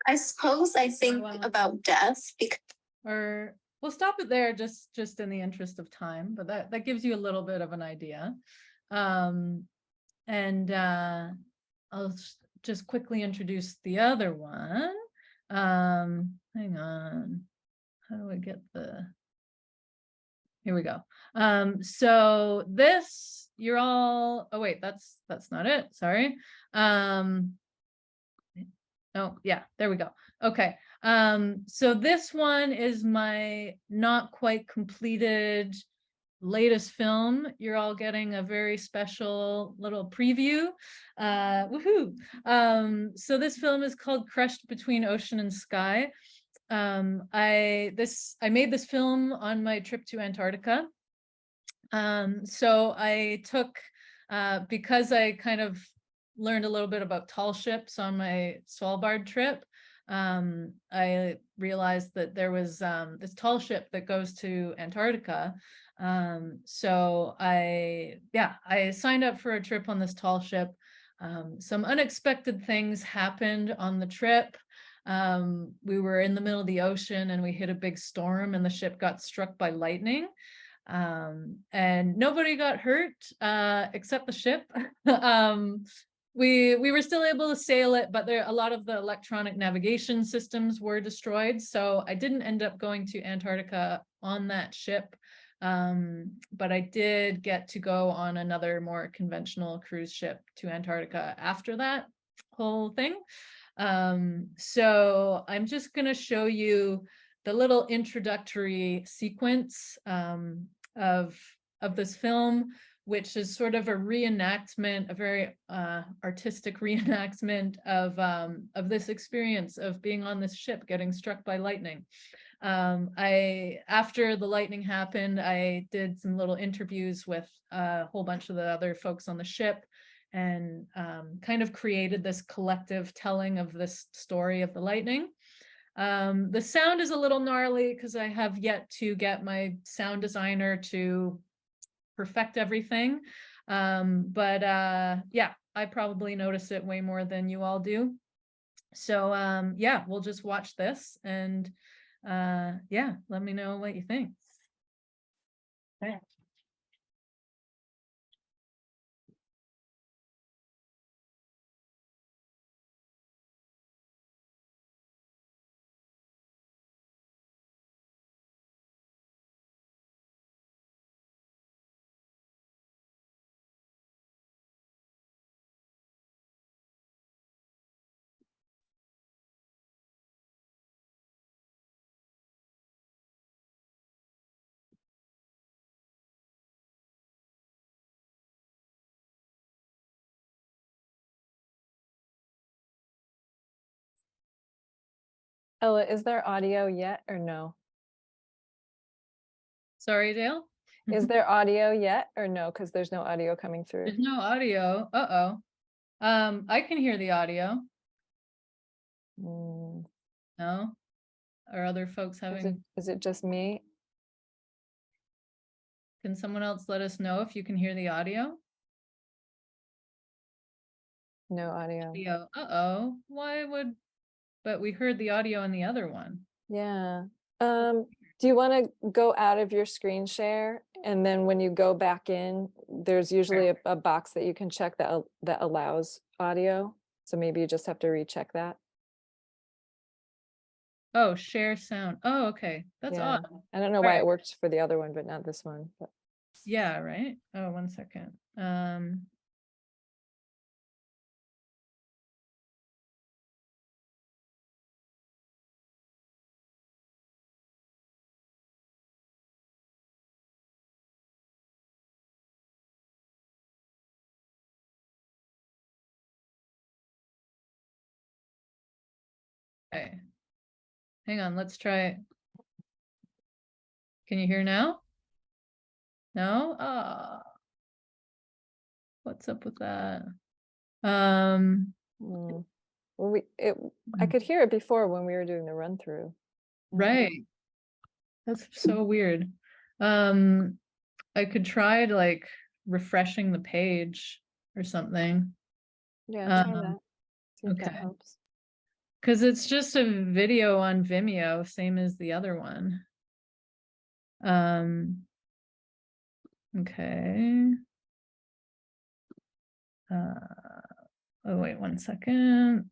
I suppose I think about death because Or we'll stop it there just in the interest of time, but that gives you a little bit of an idea. I'll just quickly introduce the other one. Hang on. How do I get here we go. So this, you're all, oh wait, that's not it, sorry. Oh yeah, there we go. Okay. So this one is my not quite completed latest film. You're all getting a very special little preview. Woohoo! So this film is called Crushed Between Ocean and Sky. I made this film on my trip to Antarctica. So I took, because I kind of learned a little bit about tall ships on my Svalbard trip, I realized that there was this tall ship that goes to Antarctica. So I signed up for a trip on this tall ship. Some unexpected things happened on the trip. We were in the middle of the ocean and we hit a big storm and the ship got struck by lightning. And nobody got hurt except the ship. We were still able to sail it, but a lot of the electronic navigation systems were destroyed. So I didn't end up going to Antarctica on that ship. But I did get to go on another more conventional cruise ship to Antarctica after that whole thing. So I'm just going to show you the little introductory sequence of this film, which is sort of a reenactment, a very artistic reenactment of this experience of being on this ship getting struck by lightning. After the lightning happened, I did some little interviews with a whole bunch of the other folks on the ship and kind of created this collective telling of this story of the lightning. The sound is a little gnarly because I have yet to get my sound designer to perfect everything. But yeah, I probably notice it way more than you all do. So yeah, we'll just watch this and yeah, let me know what you think. Okay. Ella, is there audio yet or no? Sorry, Dale. Is there audio yet or no? Because there's no audio coming through. There's no audio. Uh-oh. I can hear the audio. Mm. No? Are other folks having... Is it just me? Can someone else let us know if you can hear the audio? No audio. Uh-oh. Why would... But we heard the audio in the other one. Yeah. Do you want to go out of your screen share? And then when you go back in, there's usually a box that you can check that allows audio. So maybe you just have to recheck that. Oh, share sound. Oh, okay. That's Yeah. odd. I don't know why it worked for the other one, but not this one. But. Yeah, right. Oh, 1 second. Okay. Hang on, let's try it. Can you hear now? No? What's up with that? Well, I could hear it before when we were doing the run through. Right. That's so weird. I could try to like refreshing the page or something. Yeah, try that. See if that Okay. helps. Because it's just a video on Vimeo, same as the other one. Okay. Oh, wait 1 second.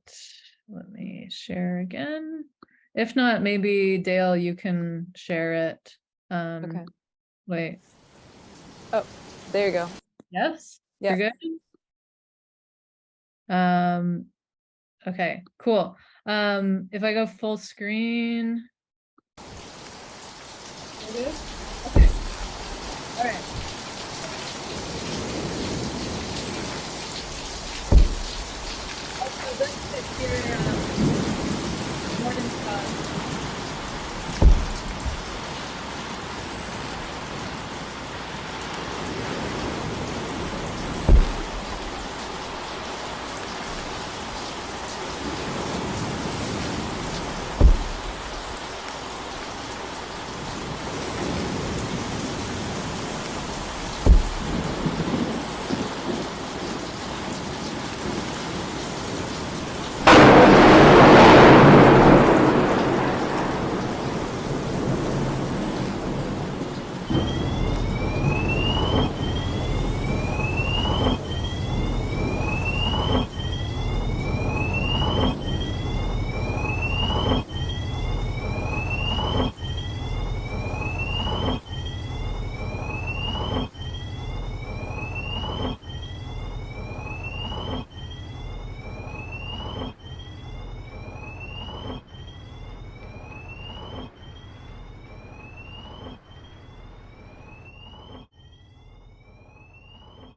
Let me share again. If not, maybe Dale, you can share it. Okay. Wait. Oh, there you go. Yes? Yeah. You're good? Okay, cool. If I go full screen. Okay. All right. Also, this is here, Morton Scott.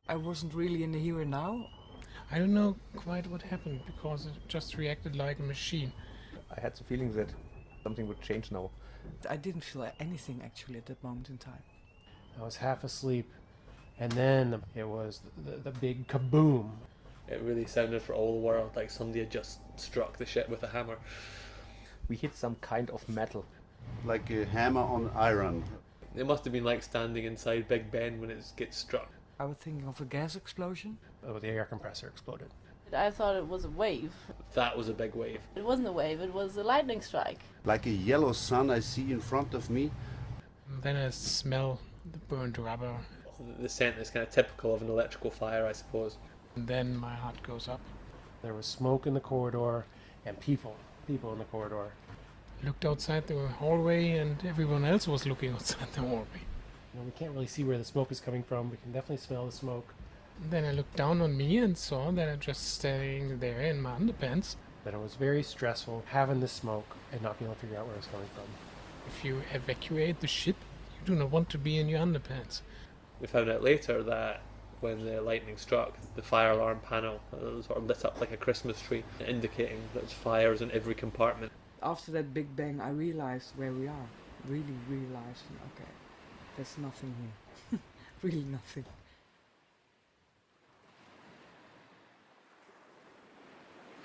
I wasn't really in the here and now. I don't know quite what happened because it just reacted like a machine. I had the feeling that something would change now. I didn't feel anything actually at that moment in time. I was half asleep, and then it was the big kaboom. It really sounded for all the world like somebody had just struck the ship with a hammer. We hit some kind of metal. Like a hammer on iron. It must have been like standing inside Big Ben when it gets struck. I was thinking of a gas explosion. Oh, the air compressor exploded. I thought it was a wave. That was a big wave. It wasn't a wave, it was a lightning strike. Like a yellow sun I see in front of me. And then I smell the burnt rubber. The scent is kind of typical of an electrical fire, I suppose. And then my heart goes up. There was smoke in the corridor and people in the corridor. Looked outside the hallway and everyone else was looking outside the hallway. You know, we can't really see where the smoke is coming from. We can definitely smell the smoke. And then I looked down on me and saw that I'm just standing there in my underpants. That it was very stressful having the smoke and not being able to figure out where it's coming from. If you evacuate the ship, you do not want to be in your underpants. We found out later that when the lightning struck, the fire alarm panel sort of lit up like a Christmas tree, indicating that there's fires in every compartment. After that big bang, I realized where we are. Really realized, okay, there's nothing here. Really nothing.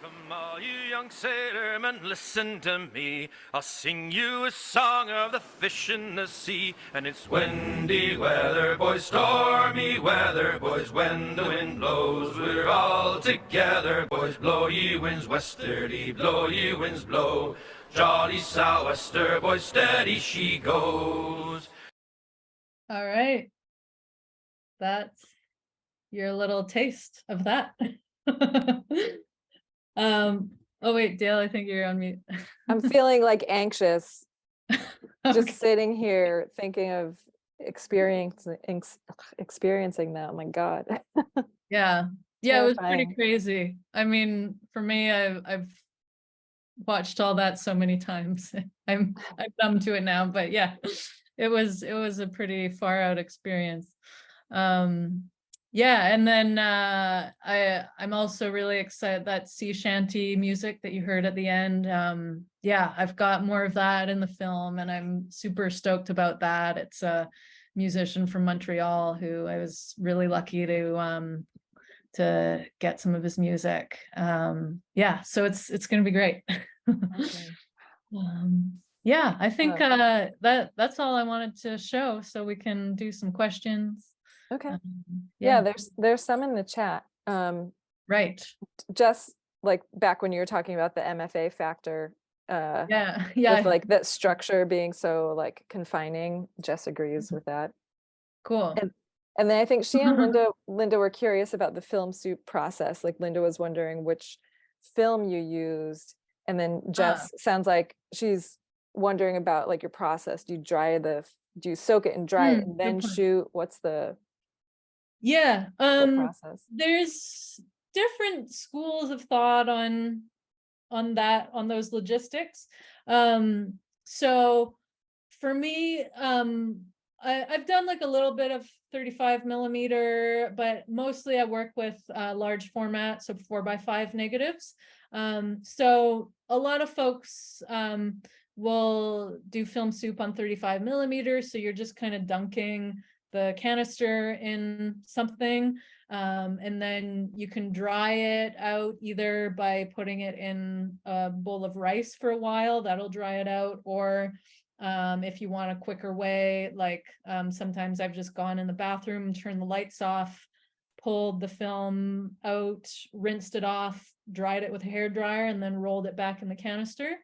Come all you young sailormen, listen to me. I'll sing you a song of the fish in the sea. And it's windy weather, boys, stormy weather, boys. When the wind blows, we're all together, boys. Blow ye winds westerly, blow ye winds blow. Jolly sou'wester, boys, steady she goes. All right. That's your little taste of that. Oh wait, Dale, I think you're on mute. I'm feeling like anxious, Okay. just sitting here thinking of experiencing that. Oh my God. Yeah. Yeah, it was pretty Terrifying. crazy. I mean, for me, I've watched all that so many times. I'm numb to it now, but yeah, it was a pretty far out experience. Yeah, and then I'm also really excited that sea shanty music that you heard at the end. Yeah, I've got more of that in the film, and I'm super stoked about that. It's a musician from Montreal who I was really lucky to get some of his music. Yeah, so it's gonna be great. Yeah, I think that's all I wanted to show, so we can do some questions. Okay. Yeah. Yeah, there's some in the chat. Right. Just like back when you were talking about the MFA factor, Yeah. with like that structure being so like confining. Jess agrees with that. Cool. And then I think she and Linda were curious about the film soup process. Like Linda was wondering which film you used, and then Jess sounds like she's wondering about like your process. Do you soak it and dry it and then shoot? What's the Yeah. process? There's different schools of thought on those logistics. So for me, I've done like a little bit of 35 millimeter, but mostly I work with large format, so 4x5 negatives. So a lot of folks will do film soup on 35 millimeters. So you're just kind of dunking the canister in something, and then you can dry it out either by putting it in a bowl of rice for a while, that'll dry it out, or if you want a quicker way, like sometimes I've just gone in the bathroom, turned the lights off, pulled the film out, rinsed it off, dried it with a hair dryer, and then rolled it back in the canister.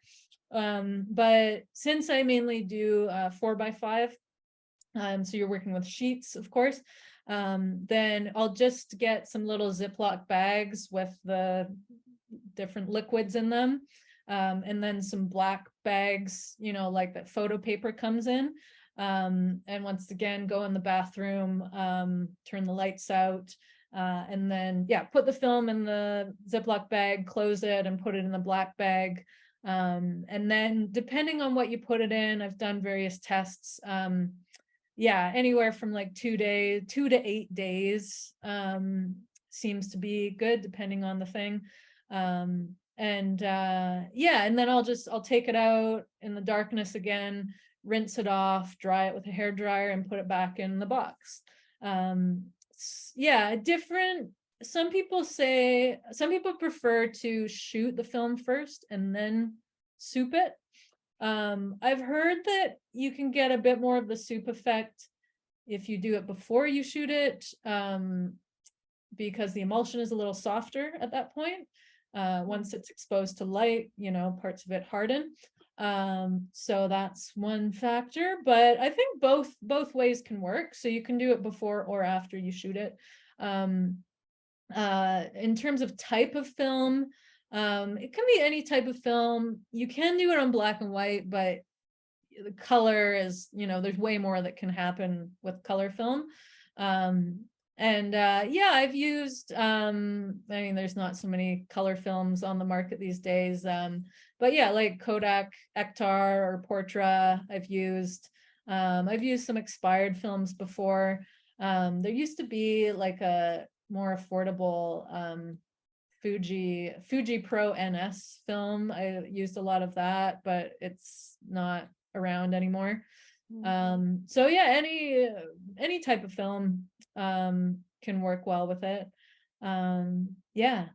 But since I mainly do 4x5, so you're working with sheets, of course, then I'll just get some little Ziploc bags with the different liquids in them, and then some black bags, like that photo paper comes in, and once again go in the bathroom, turn the lights out, and then put the film in the Ziploc bag, close it, and put it in the black bag. And then depending on what you put it in, I've done various tests. yeah, anywhere from like 2 to 8 days seems to be good depending on the thing. Yeah, and then I'll take it out in the darkness again, rinse it off, dry it with a hair dryer, and put it back in the box. Yeah, some people prefer to shoot the film first and then soup it. I've heard that you can get a bit more of the soup effect if you do it before you shoot it, because the emulsion is a little softer at that point. Once it's exposed to light, parts of it harden. So that's one factor, but I think both ways can work. So you can do it before or after you shoot it. In terms of type of film, it can be any type of film. You can do it on black and white, but the color is, there's way more that can happen with color film. Yeah, I've used, there's not so many color films on the market these days. But yeah, like Kodak Ektar or Portra, I've used some expired films before. There used to be like a more affordable Fuji Pro NS film. I used a lot of that, but it's not around anymore. So yeah, any type of film can work well with it. Yeah.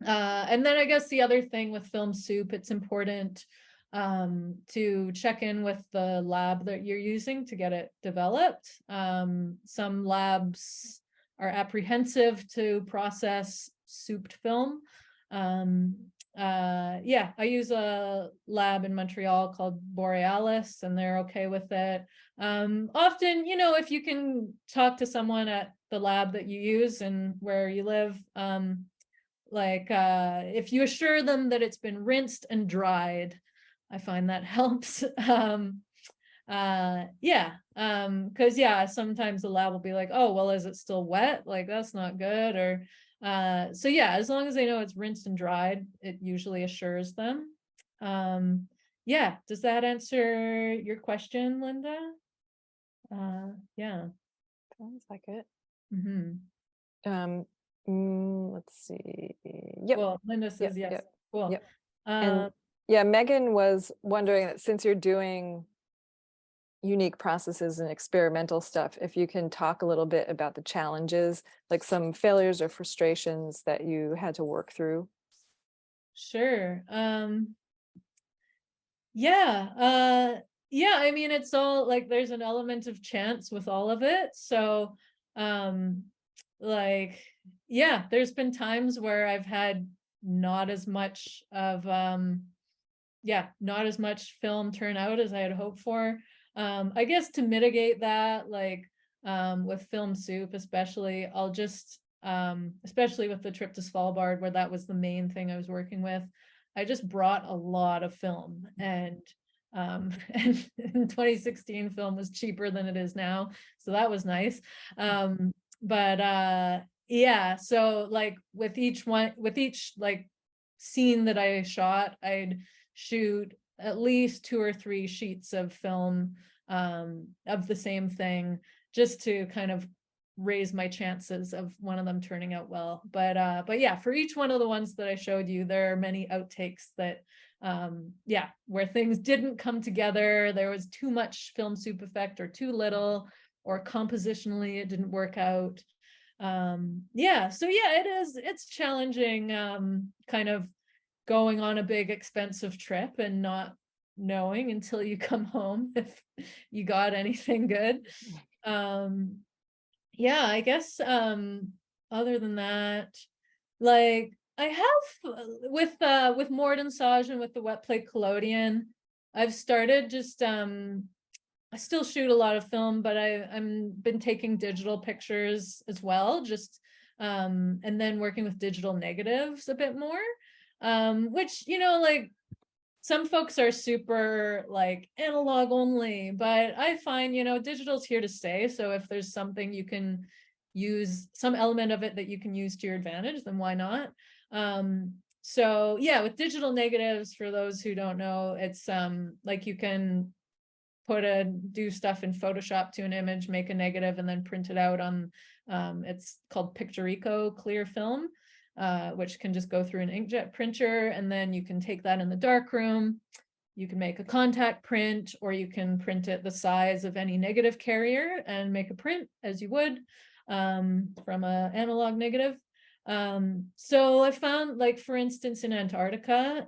And then I guess the other thing with film soup, it's important to check in with the lab that you're using to get it developed. Some labs are apprehensive to process souped film. Yeah, I use a lab in Montreal called Borealis, and they're okay with it. Often, if you can talk to someone at the lab that you use and where you live, if you assure them that it's been rinsed and dried, I find that helps. Yeah, because yeah, sometimes the lab will be like, oh, well, is it still wet? Like, that's not good. Or so yeah, as long as they know it's rinsed and dried, it usually assures them. Yeah, does that answer your question, Linda? Yeah, Sounds like it. mm-hmm. Let's see. Yep. Well, Linda says yes. Yep. Cool. Yep. And yeah, Megan was wondering that since you're doing unique processes and experimental stuff, if you can talk a little bit about the challenges, like some failures or frustrations that you had to work through. Sure. Yeah. Yeah, it's all like there's an element of chance with all of it. So yeah, there's been times where I've had not as much film turn out as I had hoped for. I guess to mitigate that, with film soup especially, I'll just especially with the trip to Svalbard, where that was the main thing I was working with, I just brought a lot of film, and in 2016 film was cheaper than it is now, so that was nice. Yeah, so with each scene that I shot, I'd shoot at least 2 or 3 sheets of film of the same thing, just to kind of raise my chances of one of them turning out well. But yeah, for each one of the ones that I showed you, there are many outtakes that yeah, where things didn't come together. There was too much film soup effect or too little, or compositionally it didn't work out. Yeah, so yeah, it's challenging kind of going on a big expensive trip and not knowing until you come home if you got anything good. Yeah, I guess other than that, I have with Mordensage and with the wet plate collodion, I've started just I still shoot a lot of film, but I'm been taking digital pictures as well, just and then working with digital negatives a bit more, which some folks are super analog only, but I find digital's here to stay. So if there's something you can use, some element of it that you can use to your advantage, then why not? So yeah, with digital negatives, for those who don't know, it's you can do stuff in Photoshop to an image, make a negative, and then print it out on, it's called Pictorico clear film, which can just go through an inkjet printer, and then you can take that in the darkroom. You can make a contact print, or you can print it the size of any negative carrier and make a print as you would from an analog negative. So I found, like, for instance, in Antarctica,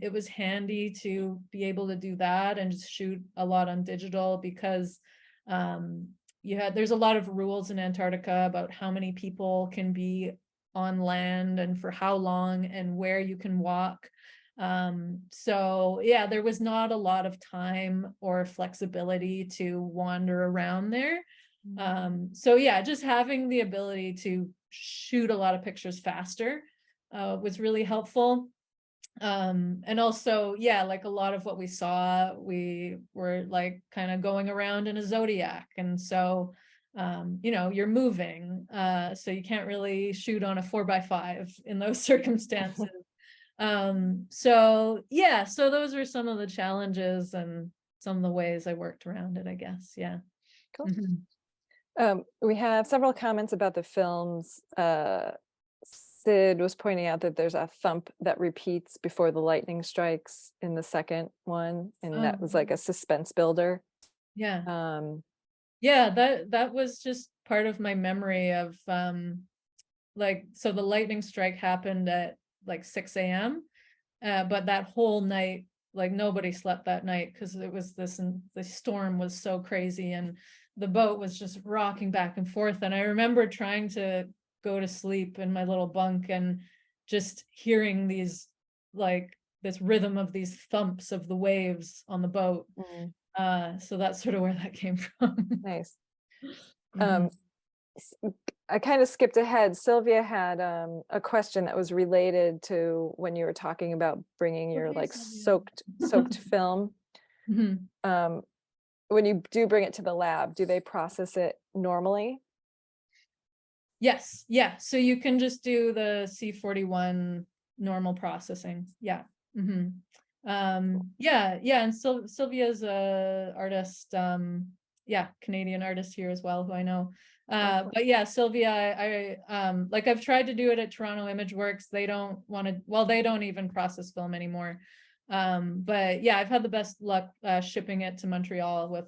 it was handy to be able to do that and just shoot a lot on digital, because there's a lot of rules in Antarctica about how many people can be on land and for how long and where you can walk. So yeah, there was not a lot of time or flexibility to wander around there. So yeah, just having the ability to shoot a lot of pictures faster was really helpful. And also, yeah, like a lot of what we saw, we were like kind of going around in a zodiac, and so you're moving, so you can't really shoot on a 4x5 in those circumstances. So yeah, so those were some of the challenges and some of the ways I worked around it, I guess. Yeah. Cool. We have several comments about the films. Sid was pointing out that there's a thump that repeats before the lightning strikes in the second one, and that was like a suspense builder. Yeah. Yeah, that was just part of my memory of like, so the lightning strike happened at like 6 a.m. But that whole night, like nobody slept that night, because it was the storm was so crazy and the boat was just rocking back and forth. And I remember trying to go to sleep in my little bunk and just hearing these, like, this rhythm of these thumps of the waves on the boat. So that's sort of where that came from. Nice. I kind of skipped ahead. Sylvia had a question that was related to when you were talking about bringing your like soaked film. When you do bring it to the lab, do they process it normally? Yes. Yeah. So you can just do the C41 normal processing. Yeah. Yeah. And Sylvia's a artist. Yeah, Canadian artist here as well, who I know. But yeah, Sylvia, like, I've tried to do it at Toronto Image Works. They don't want to, well, they don't even process film anymore. But yeah, I've had the best luck shipping it to Montreal with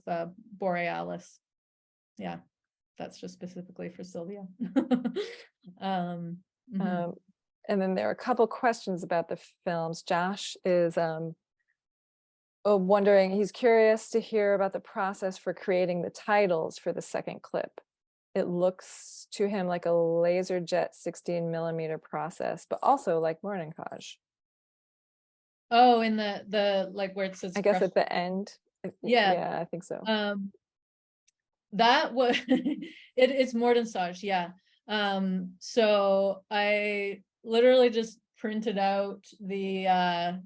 Borealis. Yeah, that's just specifically for Sylvia. And then there are a couple questions about the films. Josh is wondering, he's curious to hear about the process for creating the titles for the second clip. It looks to him like a LaserJet 16mm process, but also like Morningage. Oh, in the like where it says, I guess at the end. Yeah, I think so. That was it's Mortensage, yeah. So I literally just printed out the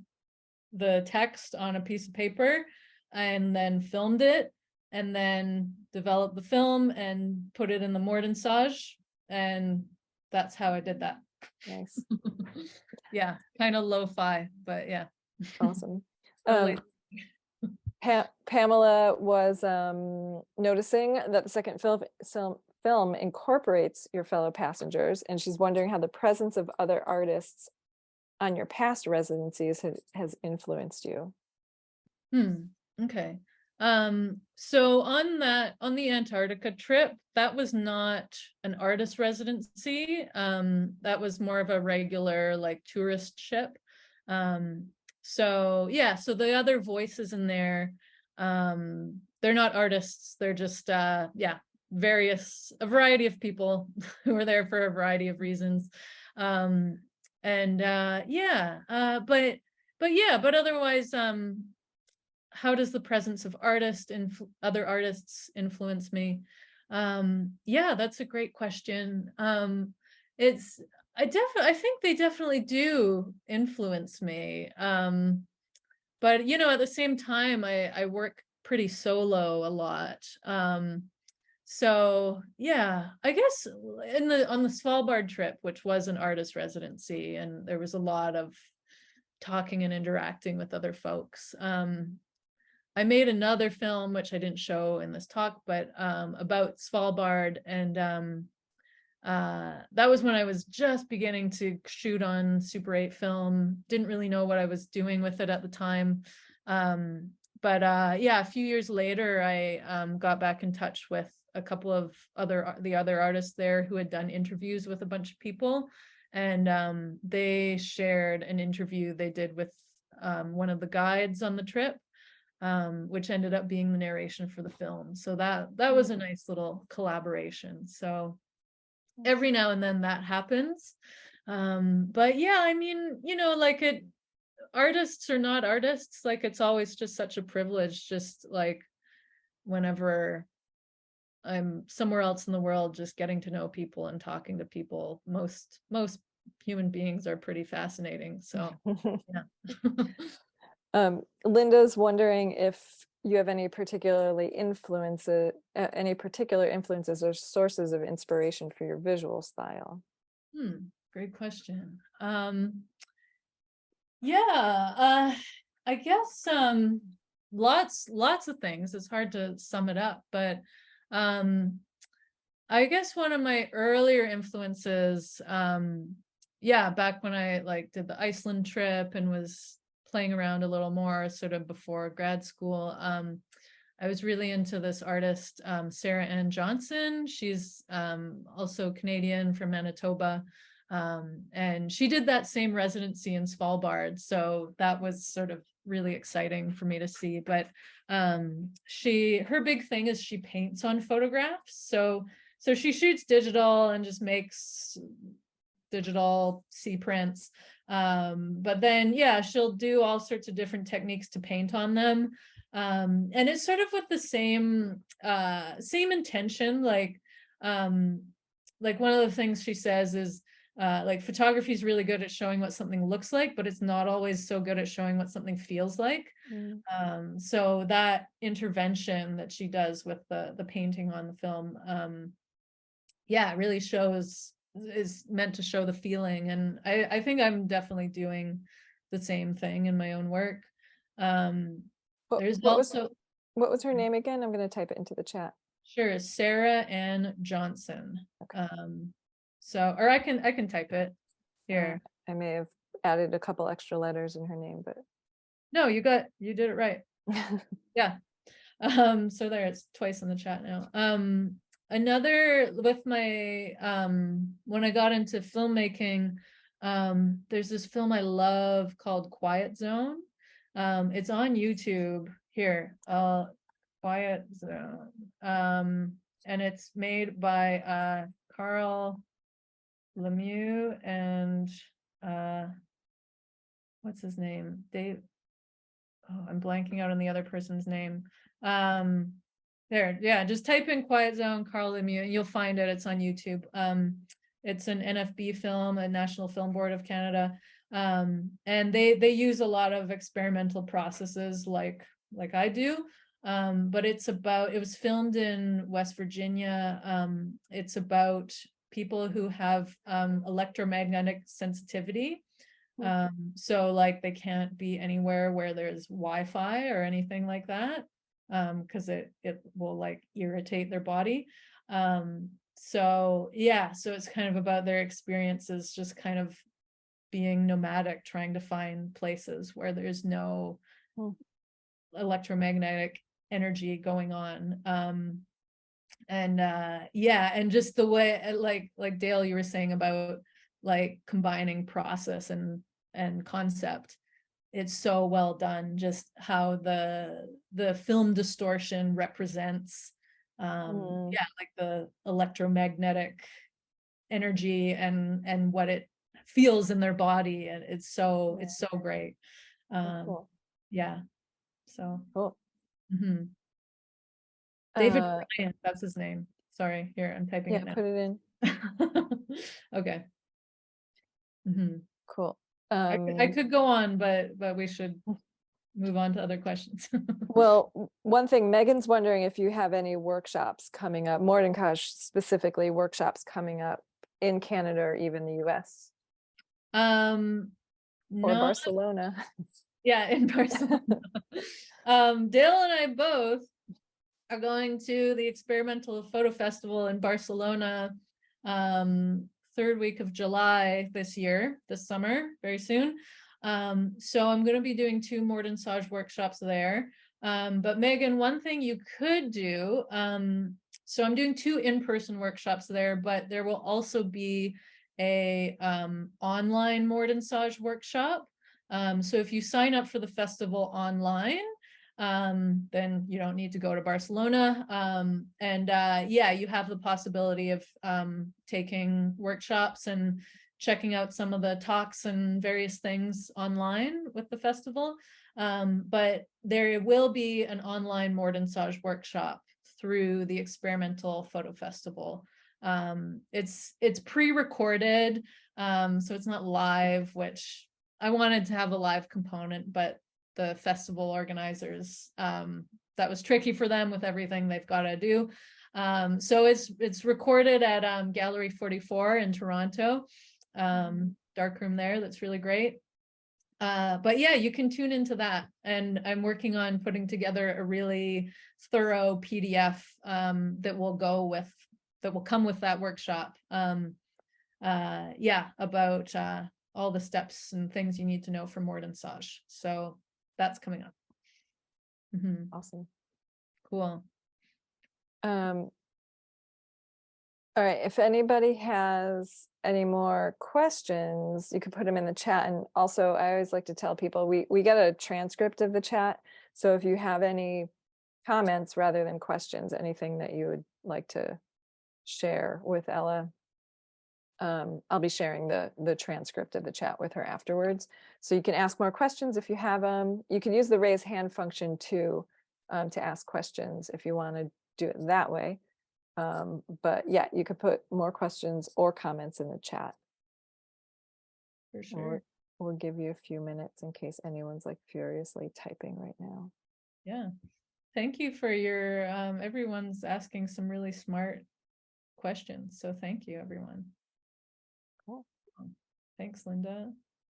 text on a piece of paper and then filmed it, and then developed the film and put it in the Mortensage, and that's how I did that. Nice. Yeah, kind of lo-fi, but yeah. Awesome. Pamela was noticing that the second film incorporates your fellow passengers, and she's wondering how the presence of other artists on your past residencies has influenced you. Okay. So on the Antarctica trip, that was not an artist residency. That was more of a regular, like, tourist ship. So yeah, so the other voices in there, they're not artists. They're just a variety of people who are there for a variety of reasons. But otherwise, how does the presence of other artists influence me? Yeah, that's a great question. I think they definitely do influence me. But at the same time, I work pretty solo a lot. So yeah, I guess on the Svalbard trip, which was an artist residency, and there was a lot of talking and interacting with other folks. I made another film, which I didn't show in this talk, but about Svalbard. And that was when I was just beginning to shoot on Super 8 film. Didn't really know what I was doing with it at the time. But yeah, a few years later, I got back in touch with a couple of the other artists there who had done interviews with a bunch of people. And they shared an interview they did with one of the guides on the trip, which ended up being the narration for the film. So that was a nice little collaboration. So every now and then that happens. But yeah, I mean, you know, like artists or not artists, like it's always just such a privilege, just like whenever I'm somewhere else in the world, just getting to know people and talking to people. Most human beings are pretty fascinating. So yeah. Linda's wondering if you have any particular influences or sources of inspiration for your visual style. Great question. Yeah, I guess lots of things. It's hard to sum it up, but I guess one of my earlier influences, yeah, back when I like did the Iceland trip and was playing around a little more sort of before grad school, I was really into this artist, Sarah Ann Johnson. She's also Canadian from Manitoba. And she did that same residency in Svalbard. So that was sort of really exciting for me to see. But her big thing is she paints on photographs. So she shoots digital and just makes digital sea prints. But then, yeah, she'll do all sorts of different techniques to paint on them. And it's sort of with the same intention. Like one of the things she says is, like photography is really good at showing what something looks like, but it's not always so good at showing what something feels like. So that intervention that she does with the painting on the film, yeah, it really is meant to show the feeling. And I think I'm definitely doing the same thing in my own work. There's what also was her name again? I'm going to type it into the chat. Sure, Sarah Ann Johnson. Okay. So, or I can type it here. I may have added a couple extra letters in her name, but no, you did it right. Yeah. So there, it's twice in the chat now. Another with my when I got into filmmaking, there's this film I love called Quiet Zone. It's on YouTube here. Quiet Zone. And it's made by Carl Lemieux and what's his name? Dave. Oh, I'm blanking out on the other person's name. There, yeah, just type in Quiet Zone, Carl Lemieux, and you'll find it. It's on YouTube. It's an NFB film, a National Film Board of Canada. And they use a lot of experimental processes like I do. But it was filmed in West Virginia. It's about people who have electromagnetic sensitivity. So like they can't be anywhere where there's Wi-Fi or anything like that, because it will like irritate their body. So yeah, so it's kind of about their experiences just kind of being nomadic, trying to find places where there's no electromagnetic energy going on. And yeah, and just the way like Dale, you were saying about like combining process and concept, it's so well done, just how the film distortion represents yeah, like the electromagnetic energy and what it feels in their body, and it's so great. Cool. Yeah, so cool. David Bryant, that's his name. Sorry, here, I'm typing it now. Put it in. Okay. Cool. I could go on, but we should move on to other questions. Well, one thing, Megan's wondering if you have any workshops coming up, Mordenkash specifically, workshops coming up in Canada or even the US. Or Barcelona. Yeah, in Barcelona. Dale and I both are going to the Experimental Photo Festival in Barcelona, third week of July this summer, very soon. So I'm going to be doing 2 Mortensage workshops there. But Megan, one thing you could do, so I'm doing 2 in-person workshops there, but there will also be a online Mortensage workshop. So if you sign up for the festival online, then you don't need to go to Barcelona. Yeah, you have the possibility of taking workshops and checking out some of the talks and various things online with the festival. But there will be an online Mortensage workshop through the Experimental Photo Festival. It's pre-recorded, so it's not live, which I wanted to have a live component, but the festival organizers, that was tricky for them with everything they've got to do. So it's recorded at Gallery 44 in Toronto, darkroom there. That's really great. But yeah, you can tune into that. And I'm working on putting together a really thorough PDF that will come with that workshop. Yeah, about all the steps and things you need to know for Mortensage. So that's coming up. Awesome. Cool. All right, if anybody has any more questions, you could put them in the chat. And also, I always like to tell people we get a transcript of the chat. So if you have any comments rather than questions, anything that you would like to share with Ella, I'll be sharing the transcript of the chat with her afterwards. So you can ask more questions if you have them. You can use the raise hand function too, to ask questions if you want to do it that way. But yeah, you could put more questions or comments in the chat. For sure. We'll give you a few minutes in case anyone's like furiously typing right now. Yeah. Thank you for your, everyone's asking some really smart questions. So thank you, everyone. Cool. Thanks, Linda.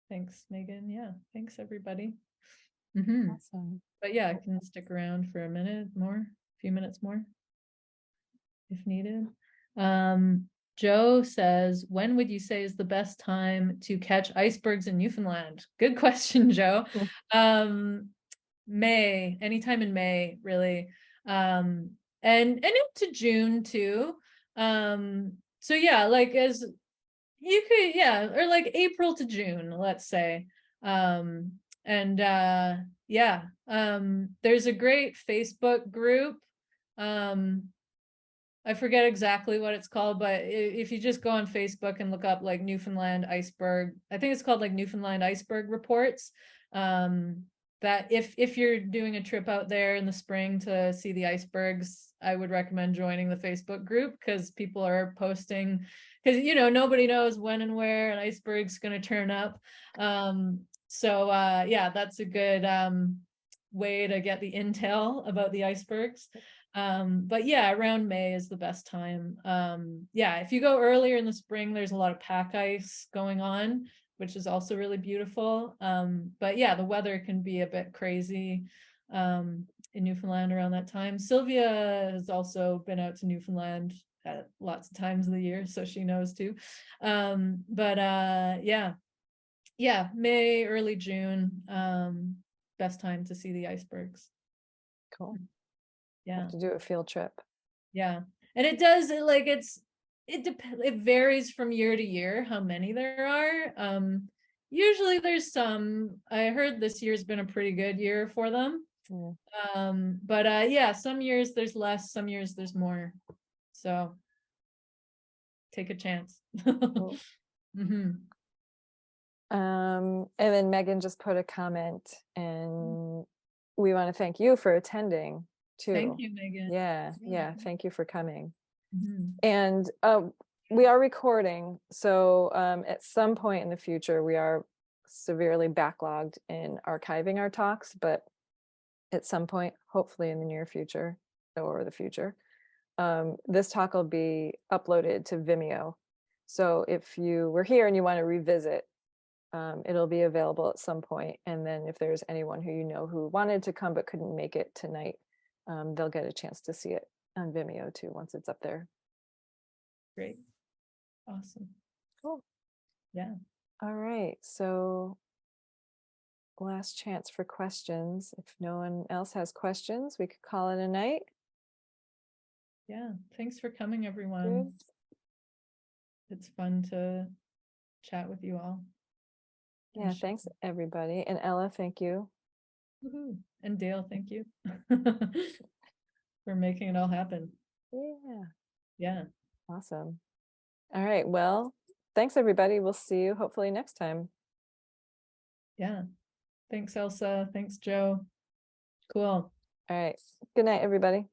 Thanks, Megan. Yeah. Thanks, everybody. Awesome. But yeah, I can stick around for a few minutes more if needed. Joe says, when would you say is the best time to catch icebergs in Newfoundland? Good question, Joe. May, anytime in May, really. And into June too. So yeah, like as you could, yeah, or like April to June, let's say. Yeah, there's a great Facebook group. I forget exactly what it's called, but if you just go on Facebook and look up like Newfoundland iceberg, I think it's called like Newfoundland iceberg reports. That if you're doing a trip out there in the spring to see the icebergs, I would recommend joining the Facebook group because people are posting, because nobody knows when and where an iceberg's going to turn up. Yeah, that's a good way to get the intel about the icebergs. But yeah, around May is the best time. Yeah, if you go earlier in the spring, there's a lot of pack ice going on, which is also really beautiful. But yeah, the weather can be a bit crazy in Newfoundland around that time. Sylvia has also been out to Newfoundland at lots of times of the year, so she knows too. Yeah, May, early June, best time to see the icebergs. Cool. Yeah. Have to do a field trip. Yeah. And it does, it varies from year to year how many there are. Usually there's some. I heard this year's been a pretty good year for them. Yeah, some years there's less, some years there's more. So take a chance. Cool. And then Megan just put a comment, and we want to thank you for attending too. Thank you, Megan. Yeah. Thank you for coming. And we are recording, so at some point in the future, we are severely backlogged in archiving our talks, but at some point, hopefully in the near future or the future, this talk will be uploaded to Vimeo. So if you were here and you want to revisit it'll be available at some point. And then if there's anyone who you know who wanted to come but couldn't make it tonight, they'll get a chance to see it on Vimeo too once it's up there. Great. Awesome. Cool. Yeah. All right. So last chance for questions. If no one else has questions, we could call it a night. Yeah. Thanks for coming, everyone. Good. It's fun to chat with you all. and Yeah, share. thanks everybody. And Ella, thank you. Woohoo. And Dale, thank you for making it all happen. Yeah, Yeah. awesome. All right. Well, thanks everybody. We'll see you hopefully next time. Yeah. Thanks, Elsa. Thanks, Joe. Cool. All right. Good night, everybody.